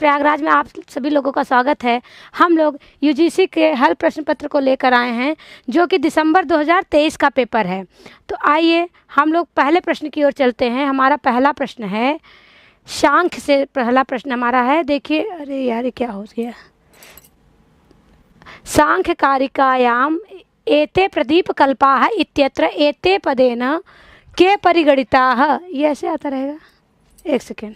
प्रयागराज में आप सभी लोगों का स्वागत है। हम लोग यूजीसी के हल प्रश्न पत्र को लेकर आए हैं जो कि दिसंबर 2023 का पेपर है। तो आइए हम लोग पहले प्रश्न की ओर चलते हैं। हमारा पहला प्रश्न है सांख्य से, पहला प्रश्न हमारा है। देखिए, अरे यार ये क्या हो गया। सांख्य कारिकायाम एते प्रदीप कल्पाः इत्यत्र एते पदेन के परिगणिताः, ये ऐसे आता रहेगा। एक सेकेंड,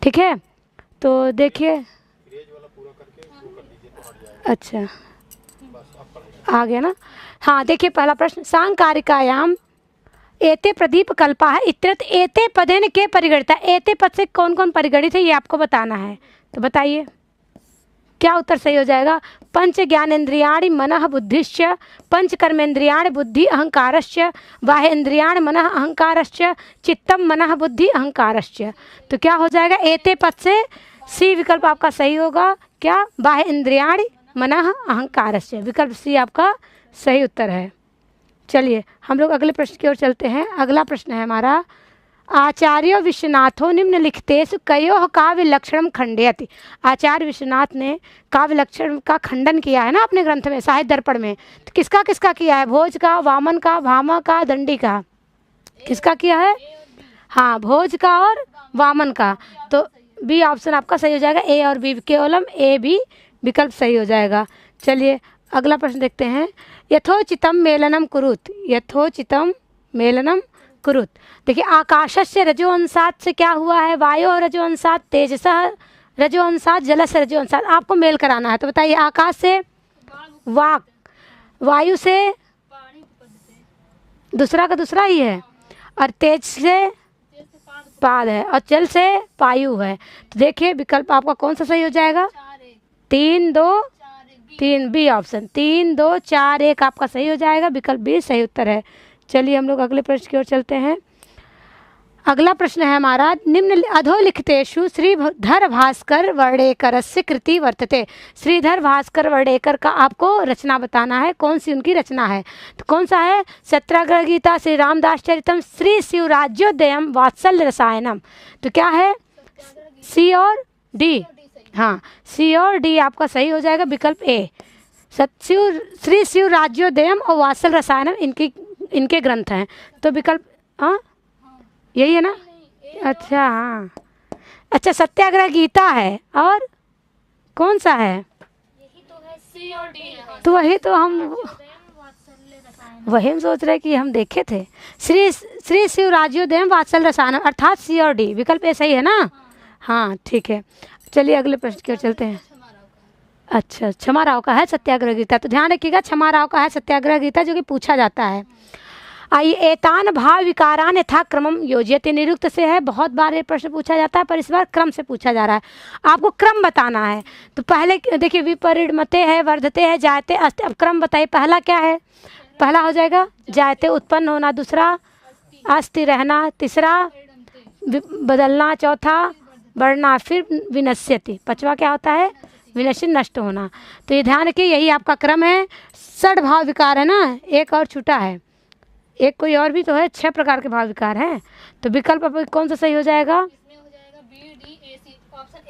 ठीक है। तो देखिए, अच्छा आ गया ना। हाँ देखिए, पहला प्रश्न सांकारिकायाम एते प्रदीप कल्पाः इत्यत्र एते पदेन के परिगणिता। एते पद से कौन कौन परिगणित है ये आपको बताना है। तो बताइए क्या उत्तर सही हो जाएगा। पंच ज्ञानेन्द्रियाणि मनः बुद्धिश्च, पंच कर्मेन्द्रियाणि बुद्धि अहंकारश्च, बाह्येन्द्रियाणि मनः अहंकारश्च, चित्तम मनः बुद्धि अहंकारश्च। तो क्या हो जाएगा, एते पद से सी विकल्प आपका सही होगा। क्या, बाह्येन्द्रियाणि मनः अहंकारश्च, विकल्प सी आपका सही उत्तर है। चलिए हम लोग अगले प्रश्न की ओर चलते हैं। अगला प्रश्न है हमारा, आचार्य विश्वनाथो निम्नलिखितेषु कयोः काव्य लक्षणम खंडयति। आचार्य विश्वनाथ ने काव्य लक्षण का खंडन किया है ना अपने ग्रंथ में, साहित्य दर्पण में। तो किसका किसका किया है, भोज का, वामन का, भामा का, दंडी का, किसका किया है। हाँ, भोज का और वामन का। तो बी ऑप्शन आपका सही हो जाएगा। ए और बी, केवलम ए बी विकल्प सही हो जाएगा। चलिए अगला प्रश्न देखते हैं। यथोचितम मेलनम कुरुत, यथोचितम मेलनम कुरुत। देखिए, आकाशस्य रजोअंशात से क्या हुआ है, वायु रजोअंशात, तेजसः रजोअंशात, जलस्य रजोअंशात। आपको मेल कराना है। तो बताइए, आकाश से वाक, वायु से दूसरा का दूसरा ही है, और तेज से पाद है, और जल से पायु है। तो देखिए विकल्प आपका कौन सा सही हो जाएगा। 3 2 3 बी ऑप्शन, 3 2 4 1 आपका सही हो जाएगा। विकल्प बी सही उत्तर है। चलिए हम लोग अगले प्रश्न की ओर चलते हैं। अगला प्रश्न है हमारा, निम्न अधोलिखितेषु श्रीधर भास्कर वर्डेकरस्य कृति वर्तते। श्रीधर भास्कर वर्डेकर का आपको रचना बताना है, कौन सी उनकी रचना है। तो कौन सा है, सत्याग्रह गीता, श्री रामदास चरितम, श्री शिवराज्योदयम, वात्सल्य रसायनम। तो क्या है, सी और डी। हाँ, सी और डी आपका सही हो जाएगा। विकल्प ए, श्री शिवराज्योदयम और वात्सल्य रसायनम इनके ग्रंथ हैं। तो विकल्प हाँ यही है ना। अच्छा हाँ, अच्छा सत्याग्रह गीता है, और कौन सा है, यही तो है, सी और डी है। तो वही तो हम सोच रहे कि हम देखे थे। श्री शिवराज्योदयम वात्सल्य रसायनम, अर्थात सी और डी, विकल्प ए सही है ना। हाँ ठीक है। चलिए अगले प्रश्न की ओर चलते हैं। अच्छा, क्षमा राव का है सत्याग्रह गीता। तो ध्यान रखिएगा, क्षमा राव का है सत्याग्रह गीता, जो कि पूछा जाता है। आइए, एतान भाव विकारान यथा क्रमम योजयते, निरुक्त से है। बहुत बार ये प्रश्न पूछा जाता है, पर इस बार क्रम से पूछा जा रहा है। आपको क्रम बताना है। तो पहले देखिए, विपरिणमते है, वर्धते है, जायते अस्ति। अब क्रम बताइए, पहला क्या है। पहला हो जाएगा जायते, उत्पन्न होना। दूसरा अस्ति, रहना। तीसरा बदलना। चौथा बढ़ना। फिर विनश्यति। पांचवा क्या होता है, विनश्य, नष्ट होना। तो ये ध्यान रखिए, यही आपका क्रम है। षड भाव विकार है ना, एक और छूटा है, एक कोई और भी तो है। 6 प्रकार के भाव विकार हैं। तो विकल्प अब कौन सा सही हो जाएगा,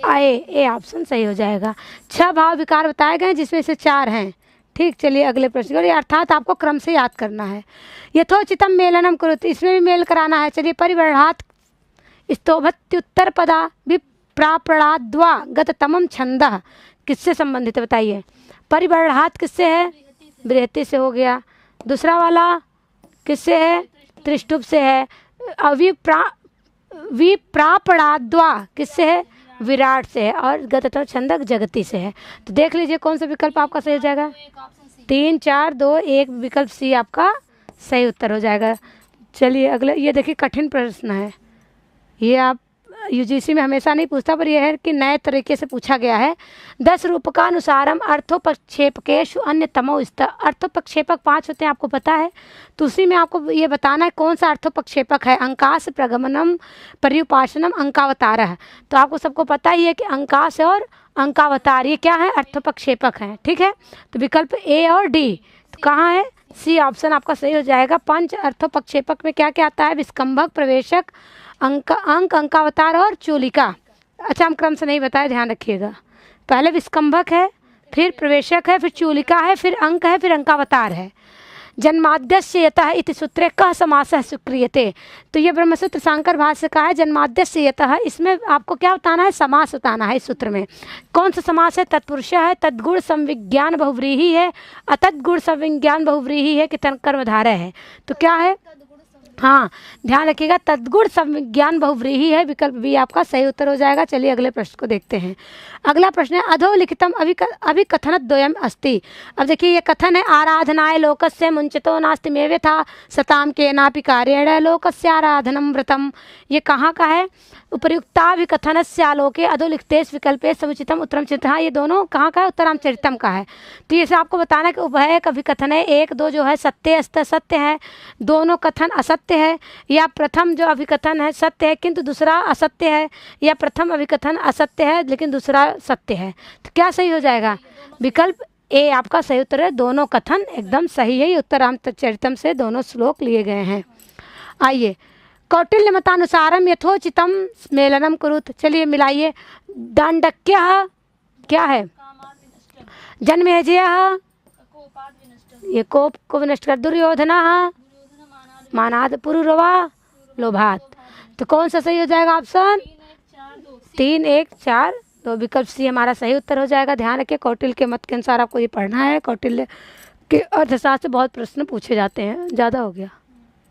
ए ऑप्शन सही हो जाएगा। 6 भाव विकार बताए गए जिसमें से 4 हैं। ठीक, चलिए अगले प्रश्न की, अर्थात आपको क्रम से याद करना है। यथोचितम मेलनम कुरुत, इसमें भी मेल कराना है। चलिए, परिवर्णात् स्तोभत्युत्तर पदा विप्रापणाद्वा गततमम छंदः, किससे संबंधित है बताइए। परिवर्णात् किससे है, बृहति से हो गया। दूसरा वाला किससे है, त्रिष्टुप से है। विप्रापणाद्वा किससे है, विराट से है। और गततम छंदक जगति से है। तो देख लीजिए कौन सा विकल्प आपका सही हो जाएगा। 3 4 2 1 विकल्प सी आपका सही उत्तर हो जाएगा। चलिए अगले, ये देखिए कठिन प्रश्न है। ये आप यूजीसी में हमेशा नहीं पूछता, पर यह है कि नए तरीके से पूछा गया है। 10 रूपकानुसारम अर्थोपक्षेपकेषु अन्यतमो स्त। अर्थोपक्षेपक 5 होते हैं, आपको पता है। तो उसी में आपको ये बताना है कौन सा अर्थोपक्षेपक है। अंकाश, प्रगमनम, पर्युपासनम, अंकावतारः। तो आपको सबको पता ही है कि अंकाश और अंकावतार ये क्या है, अर्थोपक्षेपक हैं। ठीक है, तो विकल्प ए और डी तो कहाँ है, सी ऑप्शन आपका सही हो जाएगा। पंच अर्थोपक्षेपक में क्या क्या आता है, विस्कंभक, प्रवेशक, अंक अंक अंकावतार और चूलिका। अच्छा हम क्रम से नहीं बताया, ध्यान रखिएगा। पहले विस्कंभक है, फिर प्रवेशक है, फिर चूलिका है, फिर अंक है, फिर अंकावतार है। जन्माद्यस्य यतः इति सूत्रे कः समासः स्वीक्रियते। तो ये ब्रह्मसूत्र शांकर भाष्य का है, जन्माद्यस्य यतः। इसमें आपको क्या बताना है, समास बताना है। इस सूत्र में कौन सा समास है, तत्पुरुष है, तद्गुण संविज्ञान बहुव्रीहि है, अतद्गुण संविज्ञान बहुव्रीहि है कि कर्मधारय है। तो क्या है, हाँ ध्यान रखिएगा, तद्गुण संविज्ञान बहुव्रीहि है, विकल्प बी आपका सही उत्तर हो जाएगा। चलिए अगले प्रश्न को देखते हैं। अगला प्रश्न है अधोलिखितम अभिकथन द्वयम अस्ति। अब देखिए ये कथन है, आराधनाय लोकस्य मुंचितो नास्ति मे व्यथा सताम केनापि कार्येण लोकस्य आराधनम व्रतम। ये कहाँ का है, उपर्युक्ताभिकथनस्य आलोके अधोलिखितेषु विकल्पे समुचितम उत्तरम चित। हाँ ये दोनों कहाँ का है, उत्तरामचरितम का है। तो ये से आपको बताना है कि उभय अभिकथन है, एक दो जो है सत्य अस्त सत्य है, दोनों कथन असत्य है, या प्रथम जो अभिकथन है सत्य है किंतु दूसरा असत्य है, या प्रथम अभिकथन असत्य है लेकिन दूसरा सत्य है। तो क्या सही हो जाएगा, विकल्प ए आपका सही उत्तर है। दोनों कथन एकदम सही है, ये उत्तरामचरितम से दोनों श्लोक लिए गए हैं। आइए, कौटिल्य मतानुसारम यथोचितम मेलनम कुरुत। चलिए मिलाइए, दांडक्य क्या है, जन्मेजय ये कोप को विनष्ट कर, दुर्योधना मानाद पुरुरवा लोभात। तो कौन सा सही हो जाएगा, ऑप्शन 3 1 4 2 विकल्प सी हमारा सही उत्तर हो जाएगा। ध्यान रखिए कौटिल्य के मत के अनुसार आपको ये पढ़ना है। कौटिल्य के अर्थशास्त्र से बहुत प्रश्न पूछे जाते हैं। ज़्यादा हो गया,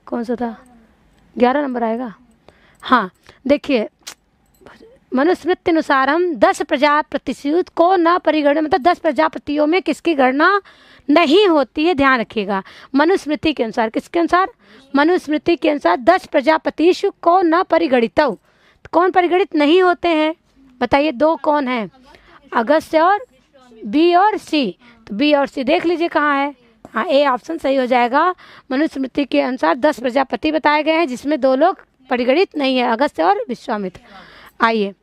कौन सा था, 11 नंबर आएगा। हाँ देखिए, मनुस्मृत्यनुसारम 10 प्रजापतिषु को न परिगणना, मतलब 10 प्रजापतियों में किसकी गणना नहीं होती है। ध्यान रखिएगा, मनुस्मृति के अनुसार, किसके अनुसार, मनुस्मृति के अनुसार 10 प्रजापतिषु को न परिगणित। कौन परिगणित नहीं होते हैं बताइए, दो कौन है, अगस्त्य और बी और सी। तो बी और सी देख लीजिए कहाँ है, हाँ ए ऑप्शन सही हो जाएगा। मनुस्मृति के अनुसार 10 प्रजापति बताए गए हैं जिसमें 2 लोग परिगणित नहीं है, अगस्त्य और विश्वामित्र। आइए,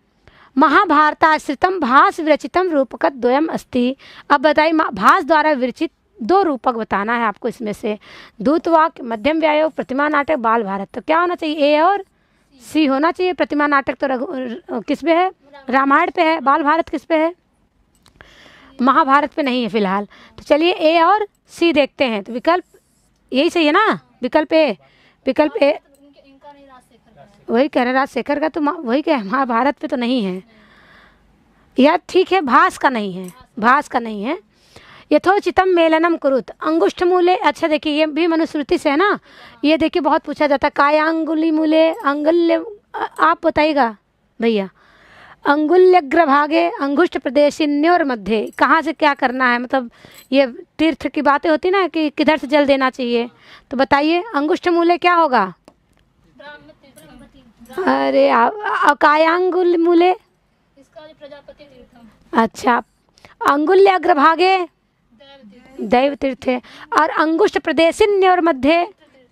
महाभारताश्रितम भास विरचितम रूपक द्वयम अस्ति। अब बताइए भास द्वारा विरचित 2 रूपक बताना है आपको इसमें से, दूतवाक्य, मध्यम व्यायोग, प्रतिमा नाटक, बाल भारत। तो क्या होना चाहिए, ए और सी होना चाहिए। प्रतिमा नाटक तो किस पे है, रामायण पे है, बाल भारत किस पे है, महाभारत पे नहीं है फिलहाल। तो चलिए ए और सी देखते हैं। तो विकल्प यही सही है ना, विकल्प ए, विकल्प ए वही कह रहे राजशेखर का, तो वही कह महाभारत पे तो नहीं है यार, ठीक है भास का नहीं है, भास का नहीं है। यथोचितम मेलनम कुरुत, अंगुष्ठ मूले। अच्छा देखिए ये भी मनुस्मृति से है ना, ये देखिए बहुत पूछा जाता है, कायांगुली मूले अंगुल्य, आप बताइएगा भैया, अंगुल्यग्रभागे अंगुष्ठ प्रदेशिन्योर मध्य, कहाँ से क्या करना है, मतलब ये तीर्थ की बातें होती ना कि किधर से जल देना चाहिए। तो बताइए अंगुष्ठ मूले क्या होगा, अरे कायांगुल मूले, प्रजापति तीर्थम। अच्छा, अंगुल्य अग्रभागे दैव तीर्थ है, और अंगुष्ठ प्रदेशिन्य और मध्य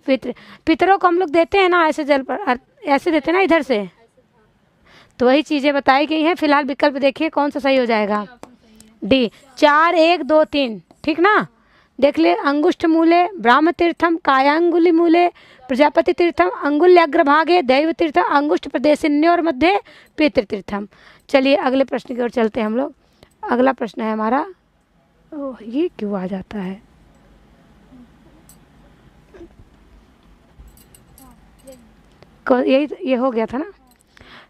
पितृ। पितरों को हम लोग देते हैं ना ऐसे जल पर, ऐसे देते हैं ना इधर से। तो वही चीज़ें बताई गई हैं। फिलहाल विकल्प देखिए कौन सा सही हो जाएगा, डी 4 1 2 3, ठीक ना। देख ले, अंगुष्ठ मूले ब्राह्म तीर्थम, कायांगुली मूले प्रजापति तीर्थम, अंगुल्य अग्रभागे दैव तीर्थम, अंगुष्ठ प्रदेशिन्योर मध्य पितृतीर्थम। चलिए अगले प्रश्न की ओर चलते हैं हम लोग। अगला प्रश्न है हमारा, ओह ये क्यों आ जाता है, यही ये हो गया था ना।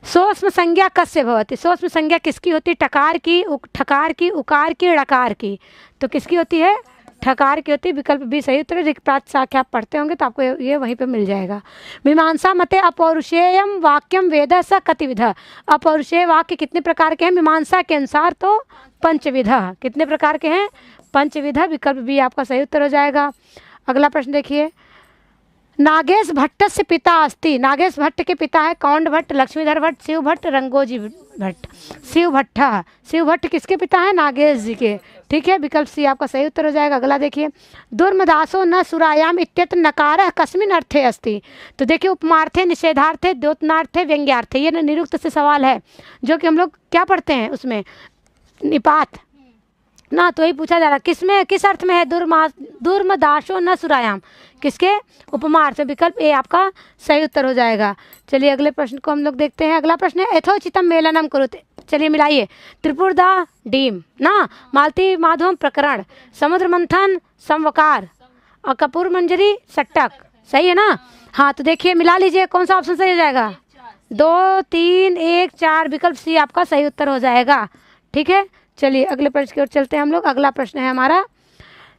सोस्म संज्ञा कस्य भवति, सोस्म संज्ञा किसकी होती है, टकार की, ठकार की, उकार की, ड़कार की। तो किसकी होती है, ठकार की होती है। विकल्प भी सही उत्तर है। ऋक्प्रात साख्य आप पढ़ते होंगे तो आपको ये वहीं पे मिल जाएगा। मीमांसा मते अपौरुषेयम वाक्यम वेद स कतिविध। अपौरुषेय वाक्य कितने प्रकार के हैं मीमांसा के अनुसार, तो पंचविध। कितने प्रकार के हैं, पंचविध। विकल्प भी आपका सही उत्तर हो जाएगा। अगला प्रश्न देखिए, नागेश भट्ट से पिता अस्ति। नागेश भट्ट के पिता है कौंड भट्ट, लक्ष्मीधर भट्ट, शिव भट्ट, रंगोजी भट्ट। शिव भट्ट, शिव भट्ट किसके पिता है, नागेश जी के, ठीक है। विकल्प सी आपका सही उत्तर हो जाएगा। अगला देखिए, दुर्मदासो न सुरायाम इत्यत्र नकारः कस्मिन् अर्थे अस्ति। तो देखिए उपमार्थे, निषेधार्थे, द्योतनार्थे, व्यंग्यार्थे। ये निरुक्त से सवाल है जो कि हम लोग क्या पढ़ते हैं उसमें, निपात ना, तो वही पूछा जा रहा किसमें, किस अर्थ में है दुर्मदाशो न सुरायाम, किसके उपमा अर्थ में। विकल्प ए आपका सही उत्तर हो जाएगा। चलिए अगले प्रश्न को हम लोग देखते हैं। अगला प्रश्न है यथोचितम मेलनम कुरुते। चलिए मिलाइए। त्रिपुरदा डीम ना, मालती माधवम प्रकरण, समुद्र मंथन समवकार और कपूर मंजरी सट्टक, सही है ना। हाँ तो देखिए मिला लीजिए, कौन सा ऑप्शन सही हो जाएगा। 2 3 1 4, विकल्प सी आपका सही उत्तर हो जाएगा। ठीक है, चलिए अगले प्रश्न की ओर चलते हैं हम लोग। अगला प्रश्न है हमारा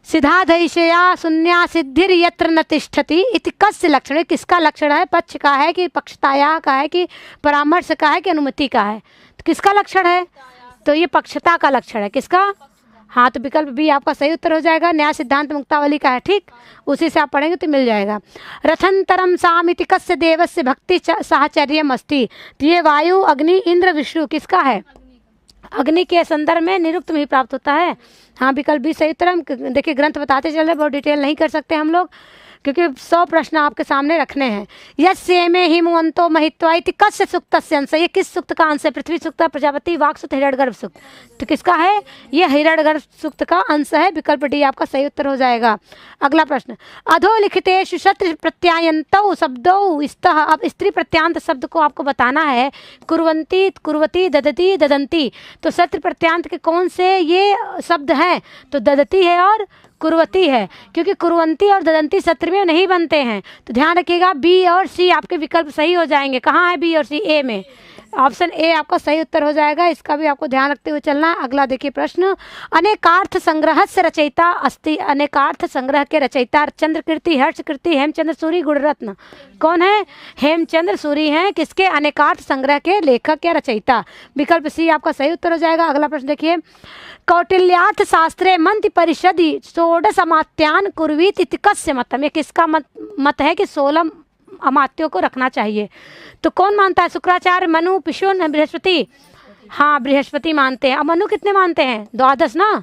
सिद्धाधैषया शून्या सिद्धिर यत्र न तिष्ठति इति कस्य लक्षण है। किसका लक्षण है, पक्ष का है कि पक्षताया का है कि परामर्श का है कि अनुमति का है। तो किसका लक्षण है, तो ये पक्षता का लक्षण है। किसका, हाँ तो विकल्प बी आपका सही उत्तर हो जाएगा। न्याय सिद्धांत मुक्तावली का है, ठीक, उसी से आप पढ़ेंगे तो मिल जाएगा। रथंतरम सामिति कस्य देवस्य भक्ति साहचर्यम अस्ति। तो ये वायु अग्नि इंद्र विष्णु किसका है, अग्नि के संदर्भ में निरुक्त में ही प्राप्त होता है। हाँ विकल्प भी सही उत्तर। हम देखिए ग्रंथ बताते चल रहे, बहुत डिटेल नहीं कर सकते हम लोग क्योंकि 100 प्रश्न आपके सामने रखने हैं। यस्य में हिमवंतो महित्वा इति कस्य सुक्तस्य अंश, ये किस सुक्त का अंश है। पृथ्वी सुक्त, प्रजापति, वाक सुक्त, हिरण्यगर्भ सुक्त। तो किसका है, ये हिरण्यगर्भ सुक्त का अंश है। विकल्प डी आपका सही उत्तर हो जाएगा। अगला प्रश्न अधोलिखितेषु शत्रु प्रत्यायन्तौ शब्दौ स्तः। अब स्त्री प्रत्यांत शब्द को आपको बताना है। कुर्वन्ति, कुर्वती, ददती, ददंती। तो शत्रु प्रत्यांत के कौन से ये शब्द हैं, तो ददती है और कुर्वती है, क्योंकि कुर्वंती और ददंती सत्र में नहीं बनते हैं। तो ध्यान रखिएगा बी और सी आपके विकल्प सही हो जाएंगे। कहाँ है बी और सी, ए में। ऑप्शन ए आपका सही उत्तर हो जाएगा। इसका भी आपको ध्यान रखते हुए चलना है। अगला देखिए प्रश्न अनेकार्थ संग्रह से रचयिता अस्ति। अनेकार्थ संग्रह के रचयिता चंद्रकीर्ति, हर्षकीर्ति, हेमचंद्र सूरी, गुणरत्न कौन है, हेमचंद्र सूरी हैं। किसके, अनेकार्थ संग्रह के लेखक या रचयिता। विकल्प सी आपका सही उत्तर हो जाएगा। अगला प्रश्न देखिए कौटिल्यार्थ शास्त्रे मंत्र परिषदि षोडश अमात्यान कुर्वीत इति कस्य मतम। ये किसका मत है कि 16 अमात्यों को रखना चाहिए। तो कौन मानता है, शुक्राचार्य, मनु, पिशुन, बृहस्पति। हाँ बृहस्पति मानते हैं। अब मनु कितने मानते हैं, 12 ना,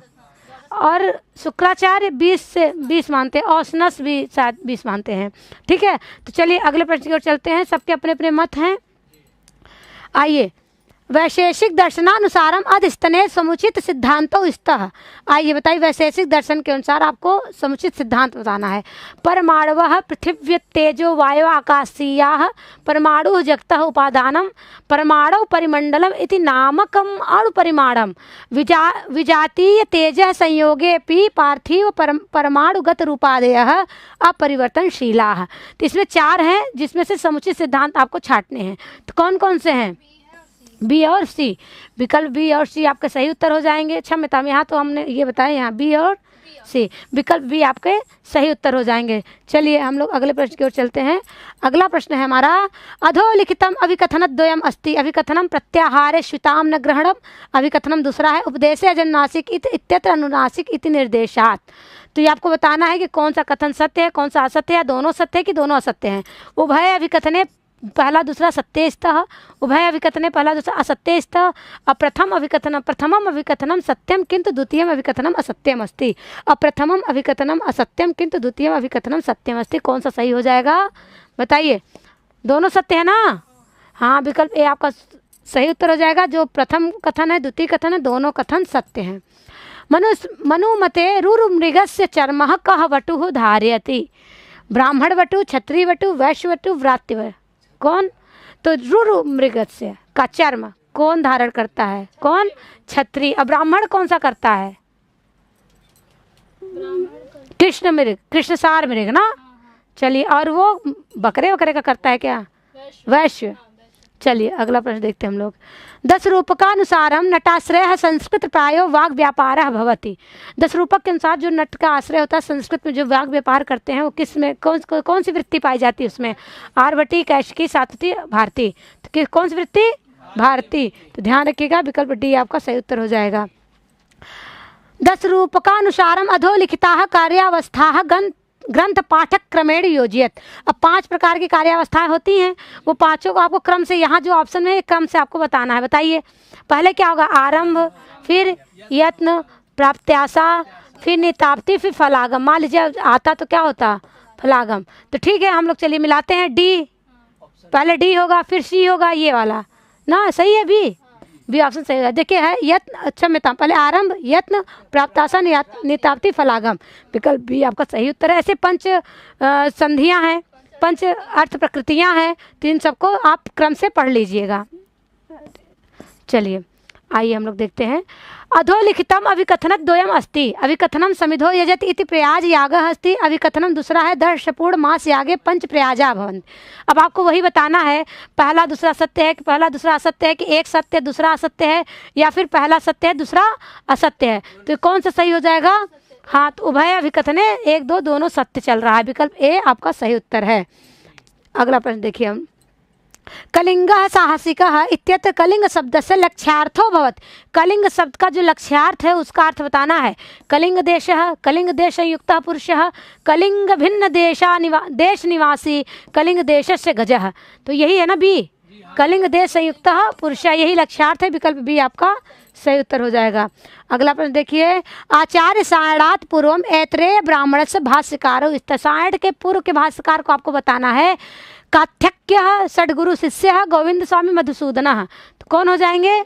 और शुक्राचार्य 20 से 20 मानते हैं, औसनस भी शायद 20 मानते हैं। ठीक है, तो चलिए अगले प्रश्न की ओर चलते हैं। सबके अपने अपने मत हैं। आइए वैशेषिक दर्शनानुसारम अधस्तने समुचित सिद्धांतो स्तः। आइए बताइए वैशेषिक दर्शन के अनुसार आपको समुचित सिद्धांत बताना है। परमाणवः पृथिव्य तेजो वायु आकाशीयाः परमाणु जगतः उपादानम परमाणु परिमंडलम इति नामकम अणुपरिमाणम विजातीय तेजः संयोगेपि पार्थिव परमाणुगत रूपादयः अपरिवर्तनशीलाः। तो इसमें 4 हैं जिसमें से समुचित सिद्धांत आपको छांटने हैं। तो कौन कौन से हैं, बी और सी। विकल्प बी और सी आपके सही उत्तर हो जाएंगे। क्षमता में यहाँ तो हमने ये बताया, यहाँ बी और सी, विकल्प बी आपके सही उत्तर हो जाएंगे। चलिए हम लोग अगले प्रश्न की ओर चलते हैं। अगला प्रश्न है हमारा अधोलिखितम अभिकथनद्वयम् अस्ति। अभिकथनम प्रत्याहारे श्रुताम न ग्रहणम। अभिकथनम दूसरा है उपदेशे अजन्नासिक इत्यत्र अनुनासिक इति निर्देशात। तो ये आपको बताना है कि कौन सा कथन सत्य है, कौन सा असत्य है, दोनों सत्य है कि दोनों असत्य हैं। उभय अभिकथने पहला दूसरा सत्यस्तः, उभय अभिकथने पहला दूसरा असत्यस्तः, प्रथमम अभिकथनम सत्यम किंतु द्वितीयम अभिकथनम असत्यम अस्ति। प्रथमम अभिकथनम असत्यम किंतु द्वितीयम अभिकथनम सत्यम अस्ति। कौन सा सही हो जाएगा बताइए, दोनों सत्य है ना। हाँ विकल्प ए आपका सही उत्तर हो जाएगा। जो प्रथम कथन है द्वितीय कथन है, दोनों कथन सत्य हैं। मनुमते रुरुमृगस्य चर्मः कः वटुः धारयति। ब्राह्मण वटु, क्षत्रिय वटु, वैश्य वटु, व्रात्य वटु। कौन, तो रुरु मृगस्य का चर्म कौन धारण करता है, कौन, क्षत्रिय। अब ब्राह्मण कौन सा करता है, कृष्ण मृग, कृष्णसार मृग ना। चलिए और वो बकरे वकरे का करता है क्या, वैश्य। चलिए अगला प्रश्न देखते हैं हम लोग। 10 रूपकानुसारम नटाश्रय संस्कृत प्रायो वाग व्यापार भवति। 10 रूपक के अनुसार जो नट का आश्रय होता है संस्कृत में जो वाग व्यापार करते हैं वो किस में कौन सी वृत्ति पाई जाती है उसमें, आर्वटी, कैशिकी, सात्वती, भारती। तो कौन सी वृत्ति, भारती। तो ध्यान रखिएगा विकल्प डी आपका सही उत्तर हो जाएगा। 10 रूपकानुसारम अधोलिखिता कार्यावस्था ग्रंथ पाठक क्रमेण योजियत। अब 5 प्रकार की कार्यावस्थाएं होती हैं, वो पांचों को आपको क्रम से, यहाँ जो ऑप्शन है क्रम से आपको बताना है। बताइए पहले क्या होगा, आरंभ, फिर यत्न, प्राप्त्याशा, फिर निताप्ति, फिर फलागम। मान लीजिए आता तो क्या होता, फलागम। तो ठीक है हम लोग चलिए मिलाते हैं। डी, पहले डी होगा फिर सी होगा, ये वाला ना सही है बी। बी ऑप्शन सही है। देखिए है यत्न क्षम्यताम, पहले आरंभ यत्न प्राप्तासन निताप्ति फलागम, विकल्प बी आपका सही उत्तर है। ऐसे पंच संधियां हैं, पंच अर्थ प्रकृतियां हैं, तो इन सबको आप क्रम से पढ़ लीजिएगा। चलिए आइए हम लोग देखते हैं। अधोलिखितम अभिकथनक द्वयम अस्ति, अभिकथनम समिधो यजति इति प्रयाज यागः अस्ति, अभिकथनम दूसरा है दर्शपूर्ण मास यागे पंच प्रयाजा भवन्ति। अब आपको वही बताना है, पहला दूसरा सत्य है कि पहला दूसरा असत्य है, कि एक सत्य दूसरा असत्य है, या फिर पहला सत्य है दूसरा असत्य है, तो कौन सा सही हो जाएगा? हाँ, तो उभय अभिकथने 1 2 दोनों सत्य चल रहा है, विकल्प ए आपका सही उत्तर है। अगला प्रश्न देखिए हम। कलिंगः साहसिकः इत्यत्र कलिंग शब्द से लक्ष्यार्थो भवति, कलिंग शब्द का जो लक्ष्यार्थ है उसका अर्थ बताना है। कलिंग देशः, कलिंग देश युक्तः पुरुषः, कलिंग भिन्न देश निवासी, कलिंग देशस्य गजः, तो यही है ना बी, कलिंग देश संयुक्तः पुरुषः, यही लक्ष्यार्थ है, विकल्प बी आपका सही उत्तर हो जाएगा। अगला प्रश्न देखिए। आचार्य सायणात् पूर्वम ऐत्रेय ब्राह्मण से भाष्यकार, सायण के पूर्व के भाष्यकार को आपको बताना है। काथ्यक्य सदगुरु शिष्य गोविंद स्वामी मधुसूदन, तो कौन हो जाएंगे?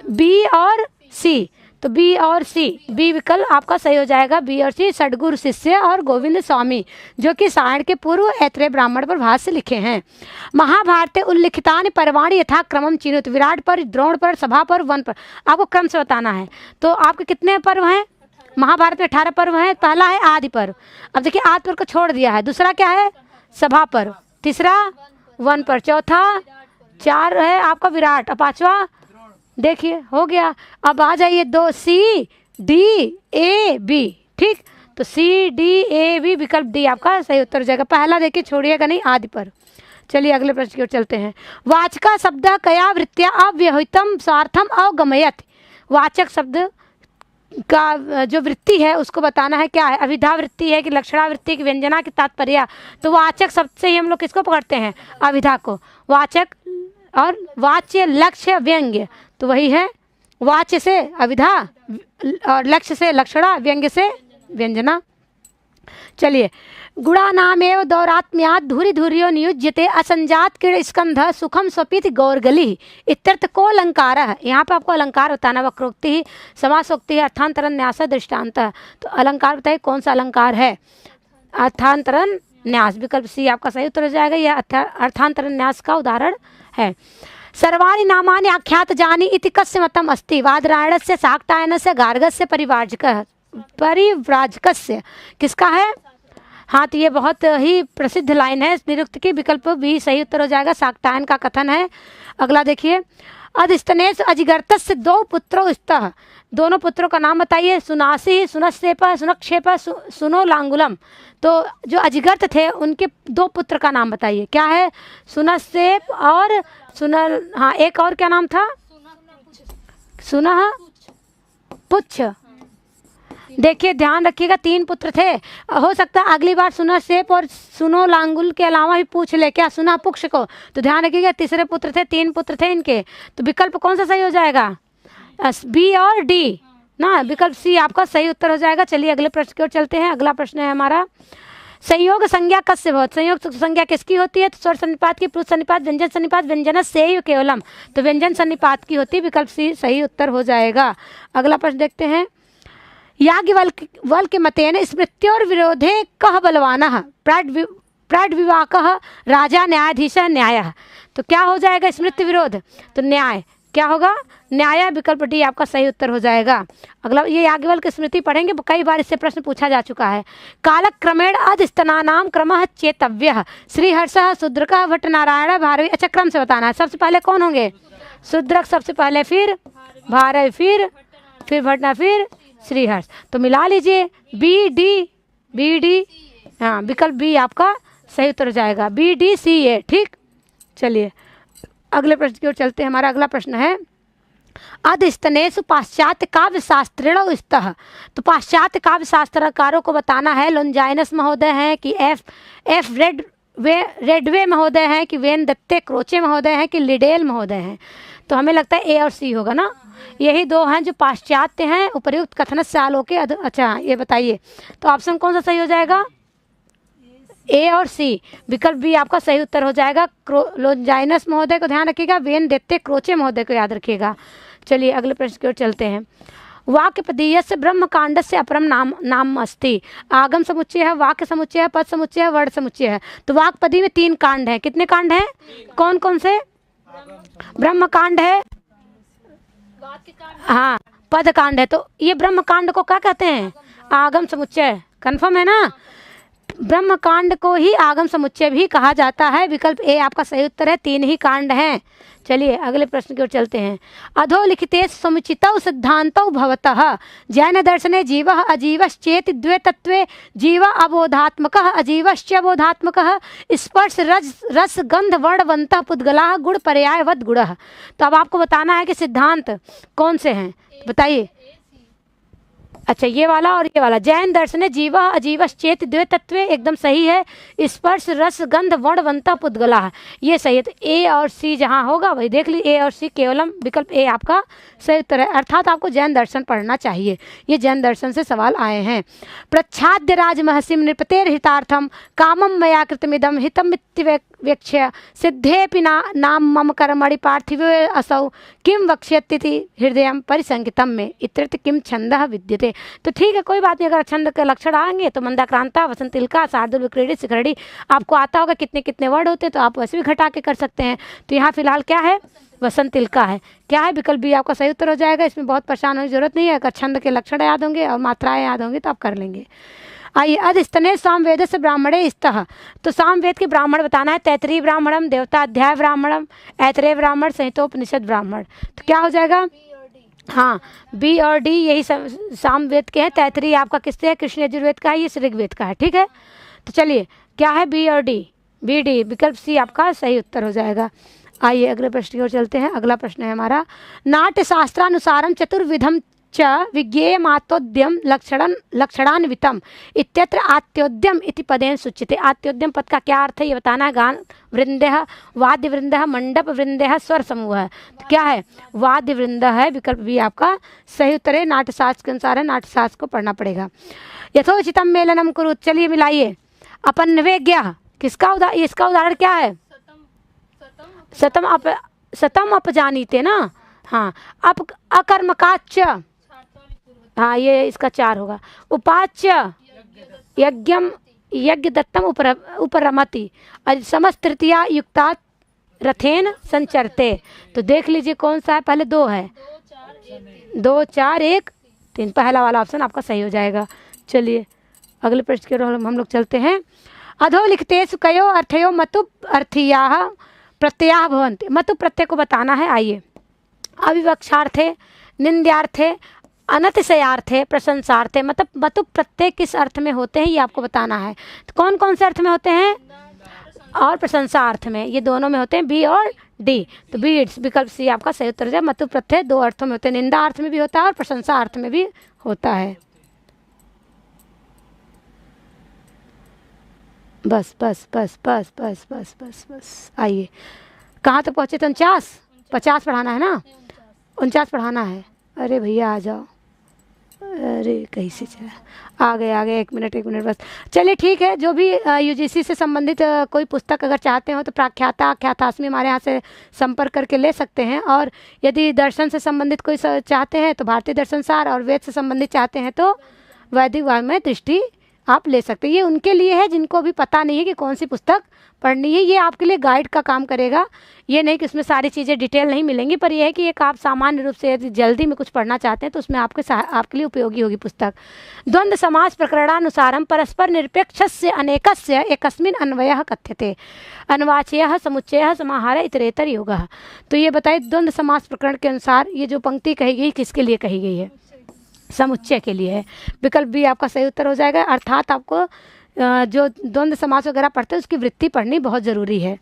बी और सी, तो बी और सी, बी विकल्प आपका सही हो जाएगा। बी और सी सदगुरु शिष्य और गोविंद स्वामी, जो कि सायण के पूर्व ऐत्रेय ब्राह्मण पर भाष्य लिखे हैं। महाभारते उल्लिखितानि पर्वाणि यथा क्रमम चिनुत, विराट पर, द्रोण पर, सभा पर, वन पर, आपको क्रम से बताना है। तो आपके कितने पर्व हैं? महाभारत में 18 पर्व हैं। पहला है आदि पर्व, अब देखिए आदि पर्व को छोड़ दिया है, दूसरा क्या है? सभा पर्व, तीसरा वन पर, चौथा 4 है आपका विराट, और 5वां देखिए हो गया। अब आ जाइए 2 सी डी ए बी, ठीक, तो सी डी ए बी विकल्प डी आपका सही उत्तर हो जाएगा। पहला देखिए छोड़िएगा नहीं, आदि पर। चलिए अगले प्रश्न की ओर चलते हैं। वाचक शब्द कया वृत्तिया अव्यवहितम स्वार्थम अवगमयत, वाचक शब्द का जो वृत्ति है उसको बताना है, क्या है? अभिधा वृत्ति है कि लक्षणा वृत्ति की व्यंजना की तात्पर्य, तो वाचक शब्द से ही हम लोग किसको पकड़ते हैं? अभिधा को। वाचक और वाच्य लक्ष्य व्यंग्य, तो वही है वाच्य से अभिधा और लक्ष्य से लक्षणा, व्यंग्य से व्यंजना। चलिए गुणानामेव दौरात्म्यात् धूरि धूर्यो नियुज्यते असंजात क्रीड़ स्कंध सुखम स्वपित गौरगली इत्यर्थ को अलंकार है। यहाँ पे आपको अलंकार बताना, वक्रोक्ति ही, समासोक्ति है, अर्थांतरन न्यास दृष्टांत। तो अलंकार बताइए कौन सा अलंकार है? अर्थांतरन न्यास, विकल्प सी आपका सही उत्तर हो जाएगा। यह अर्थांतरन न्यास का उदाहरण है। सर्वाणि नामानि आख्यात जानी इति कस्य मतम अस्ति, वादरायणस्य शाक्तायनस्य गार्गस्य परिव्राजकस्य, किसका है? हाँ, तो ये बहुत ही प्रसिद्ध लाइन है निरुक्त की, विकल्प भी सही उत्तर हो जाएगा, शाक्तायन का कथन है। अगला देखिए। अधस्तनेश अजिगर्तस्य 2 पुत्रों स्तः, दोनों पुत्रों का नाम बताइए। सुनासी, सुनक्षेप, सुनक्षेप, सुनो लांगुलम, तो जो अजिगर्त थे उनके 2 पुत्र का नाम बताइए। क्या है? सुनक्षेप और सुनल, हाँ एक और क्या नाम था? सुनह पुच्छ। देखिए ध्यान रखिएगा, 3 पुत्र थे, हो सकता है अगली बार सुना सेप और सुनो लांगुल के अलावा भी पूछ ले, क्या सुना पुक्ष को, तो ध्यान रखिएगा तीसरे पुत्र थे, 3 पुत्र थे इनके, तो विकल्प कौन सा सही हो जाएगा? बी और डी ना, विकल्प सी आपका सही उत्तर हो जाएगा। चलिए अगले प्रश्न की ओर चलते हैं। अगला प्रश्न है हमारा, संयोग संज्ञा कस्य भवति, संयोग संज्ञा किसकी होती है? तो स्वर सन्निपात की, पुरुष सन्निपात, व्यंजन सन्निपात, व्यंजन से केवलम, तो व्यंजन सन्निपात की होती है, विकल्प सी सही उत्तर हो जाएगा। अगला प्रश्न देखते हैं। याज्ञवल्क्य मतेन स्मृत्योर विरोधे कह बलवानः प्राड विवाकः राजा न्यायाधीश न्यायः, तो क्या हो जाएगा? स्मृति विरोध, तो न्याय क्या होगा? न्याय, विकल्प डी आपका सही उत्तर हो जाएगा। अगला ये याज्ञवल्क्य स्मृति पढ़ेंगे, कई बार इससे प्रश्न पूछा जा चुका है। कालक्रमेण अधस्तनानाम क्रमः चेतव्यः, श्रीहर्षः शूद्रकः भट्टनारायण भारवी, अच्छा क्रम से बताना है। सबसे पहले कौन होंगे? शूद्रक सबसे पहले, फिर भारवी, फिर भट्टना, फिर श्रीहर्ष, तो मिला लीजिए बी डी, हाँ विकल्प बी आपका सही उत्तर हो जाएगा, बी डी सी ए, ठीक। चलिए अगले प्रश्न की ओर चलते हैं। हमारा अगला प्रश्न है, अधस्तनेषु पाश्चात्य काव्य शास्त्रेण स्तः, तो पाश्चात्य काव्य शास्त्रकारों को बताना है। लोंजाइनस महोदय हैं कि एफ रेडवे महोदय हैं कि वेन दत्ते क्रोचे महोदय हैं कि लिडेल महोदय हैं, तो हमें लगता है ए और सी होगा ना, यही 2 हैं जो पाश्चात्य हैं उपर्युक्त कथन से आलोके। अच्छा ये बताइए, तो ऑप्शन कौन सा सही हो जाएगा? ए और सी, विकल्प बी आपका सही उत्तर हो जाएगा। लोंजाइनस महोदय को ध्यान रखिएगा, वेन देते क्रोचे महोदय को याद रखिएगा। चलिए अगले प्रश्न की ओर चलते हैं। वाक्य पदीयस्य ब्रह्म कांडस्य अपरम नाम अस्ति। आगम समुच्चय है, वाक्य समुच्चय है, पद समुच्चय है, वर्ण समुच्चय है। तो वाक्य पदी में 3 कांड हैं। कितने कांड हैं? कौन कौन से? ब्रह्म कांड है, वाक्य कांड, हाँ पद कांड है। तो ये ब्रह्म कांड को क्या कहते हैं? आगम समुच्चय। कन्फर्म है ना? ब्रह्म कांड को ही आगम समुच्चय भी कहा जाता है। विकल्प ए आपका सही उत्तर है, 3 ही कांड हैं। चलिए अगले प्रश्न की ओर चलते हैं। अधोलिखिते समुचितौ सिद्धान्तौ भवतः जैन दर्शने जीवः अजीवश्चेति द्वे तत्वे जीव अबोधात्मकः अजीवश्च अबोधात्मकः स्पर्श रस गंध वर्णवन्तः पुद्गलाः गुण पर्यायवद गुणः। तो अब आपको बताना है कि सिद्धांत कौन से हैं, बताइए। अच्छा ये वाला और ये वाला। जैन दर्शन जीव अजीवश्चेत द्वे तत्वे एकदम सही है। स्पर्श रस गंध वर्णवंता पुद्गला, ये सही है। तो ए और सी जहाँ होगा वही देख लीजिए, ए और सी केवलम विकल्प ए आपका सही उत्तर है। अर्थात आपको जैन दर्शन पढ़ना चाहिए, ये जैन दर्शन से सवाल आए हैं। प्रच्छाद्य राजमहसिम नृपतेर हितार्थम कामम मया कृतमिदम हितमित्यवेक्ष्य सिद्धेपि नाम मम कर्मणि पार्थिवे असौ किम वक्ष्यति हृदय परिसंकितम में इत्यर्थ किम छंदः विद्यते। तो ठीक है, कोई बात नहीं। अगर छंद के लक्षण आएंगे तो मंदाक्रांता, वसंतिलका, शार्दुल, विक्रीडित, शिखरड़ी आपको आता होगा कितने कितने वर्ड होते हैं, तो आप वैसे भी घटा के कर सकते हैं। तो यहाँ फिलहाल क्या है? वसंतिलका है। क्या है? विकल्प बी आपका सही उत्तर हो जाएगा। इसमें बहुत परेशान होने की जरूरत नहीं है। अगर छंद के लक्षण याद होंगे और मात्राएं याद होंगी तो आप कर लेंगे। आइए, अधस्तने सामवेद से ब्राह्मणे स्तः। तो सामवेद के ब्राह्मण बताना है। तैतरीय ब्राह्मणम, देवताध्याय ब्राह्मणम, ऐतरेय ब्राह्मण, संहितोपनिषद ब्राह्मण। तो क्या हो जाएगा? हाँ, बी और डी यही सामवेद के हैं। तैतरीय आपका किससे है? कृष्ण यजुर्वेद का है, ये ऋग्वेद का है। ठीक है, तो चलिए क्या है? बी और डी, बी डी, विकल्प सी आपका सही उत्तर हो जाएगा। आइए अगले प्रश्न की ओर चलते हैं। अगला प्रश्न है हमारा, नाट्य शास्त्रानुसारम चतुर्विधम च विज्ञेयमात्योद्यम लक्षणान्वितम इत्यत्र आत्योद्यम इति पदेन सूच्यते। आत्योद्यम पद का क्या अर्थ है ये बताना है। गान वृंदः, वाद्य वृंदः, मंडप वृंदः, स्वर समूह है। तो क्या है? वाद्य वृंद है। विकल्प भी आपका सही उत्तर है। नाट्यशास्त्र के अनुसार है, नाट्यशास्त्र को पढ़ना पड़ेगा। यथोचितम मेलनम कुरु, चलिए मिलाइए। अपन्वेज्ञ किसका इसका उदाहरण क्या है? सतम अपजानीते ना। हाँ, अप अकर्मकाच्च, हाँ ये इसका 4 होगा। उपाच्य यज्ञम यज्ञ दत्तम उपरमति समस्त तृतीया युक्ता रथेन संचरते। तो देख लीजिए कौन सा है? पहले 2 है, 2 4 1 3, पहला वाला ऑप्शन आपका सही हो जाएगा। चलिए अगले प्रश्न की ओर हम लोग चलते हैं। अधोलिखितेषु कयो अर्थयो मतु अर्थीयाः प्रत्ययाः भवन्ति। मतु प्रत्यय को बताना है। आइए, अविवक्षार्थे, निंद्यार्थे, अनतिशयार्थे, प्रशंसार्थे। मतलब मतु प्रत्यय किस अर्थ में होते हैं ये आपको बताना है। तो कौन कौन से अर्थ में होते हैं? और प्रशंसा अर्थ में, ये दोनों में होते हैं, बी और डी। तो बी विकल्प सी आपका सही उत्तर है। मतु प्रत्यय 2 अर्थों में होते हैं, निंदा अर्थ में भी होता है और प्रशंसा अर्थ में भी होता है। बस बस बस बस बस बस बस बस। आइए, कहाँ तक पहुँचे? तो 50 पढ़ाना है ना, 49 पढ़ाना है। अरे भैया आ जाओ, अरे कैसे चला, आ गए 1 मिनट बस। चलिए ठीक है, जो भी यूजीसी से संबंधित कोई पुस्तक अगर चाहते हो तो प्राख्याता ख्यातास्मी हमारे यहाँ से संपर्क करके ले सकते हैं। और यदि दर्शन से संबंधित कोई चाहते हैं तो भारतीय दर्शन सार, और वेद से संबंधित चाहते हैं तो वैदिक वाङ्मय दृष्टि आप ले सकते हैं। ये उनके लिए है जिनको भी पता नहीं है कि कौन सी पुस्तक पढ़नी है। ये आपके लिए गाइड का काम करेगा। ये नहीं कि उसमें सारी चीज़ें डिटेल नहीं मिलेंगी, पर यह है कि एक आप सामान्य रूप से यदि जल्दी में कुछ पढ़ना चाहते हैं तो उसमें आपके लिए उपयोगी होगी पुस्तक। द्वंद्व समास प्रकरणानुसारम परस्पर निरपेक्षस्य अनेकस्य एकस्मिन् अन्वयः कथ्यते अनवाच्यः समुच्चयः समाहार इतरेतर योगः। तो ये बताइए, द्वंद्व समास प्रकरण के अनुसार ये जो पंक्ति कही गई किसके लिए कही गई है? समुच्चय के लिए है। विकल्प भी आपका सही उत्तर हो जाएगा। अर्थात आपको जो द्वंद्व समास वगैरह पढ़ते हैं उसकी वृत्ति पढ़नी बहुत ज़रूरी है।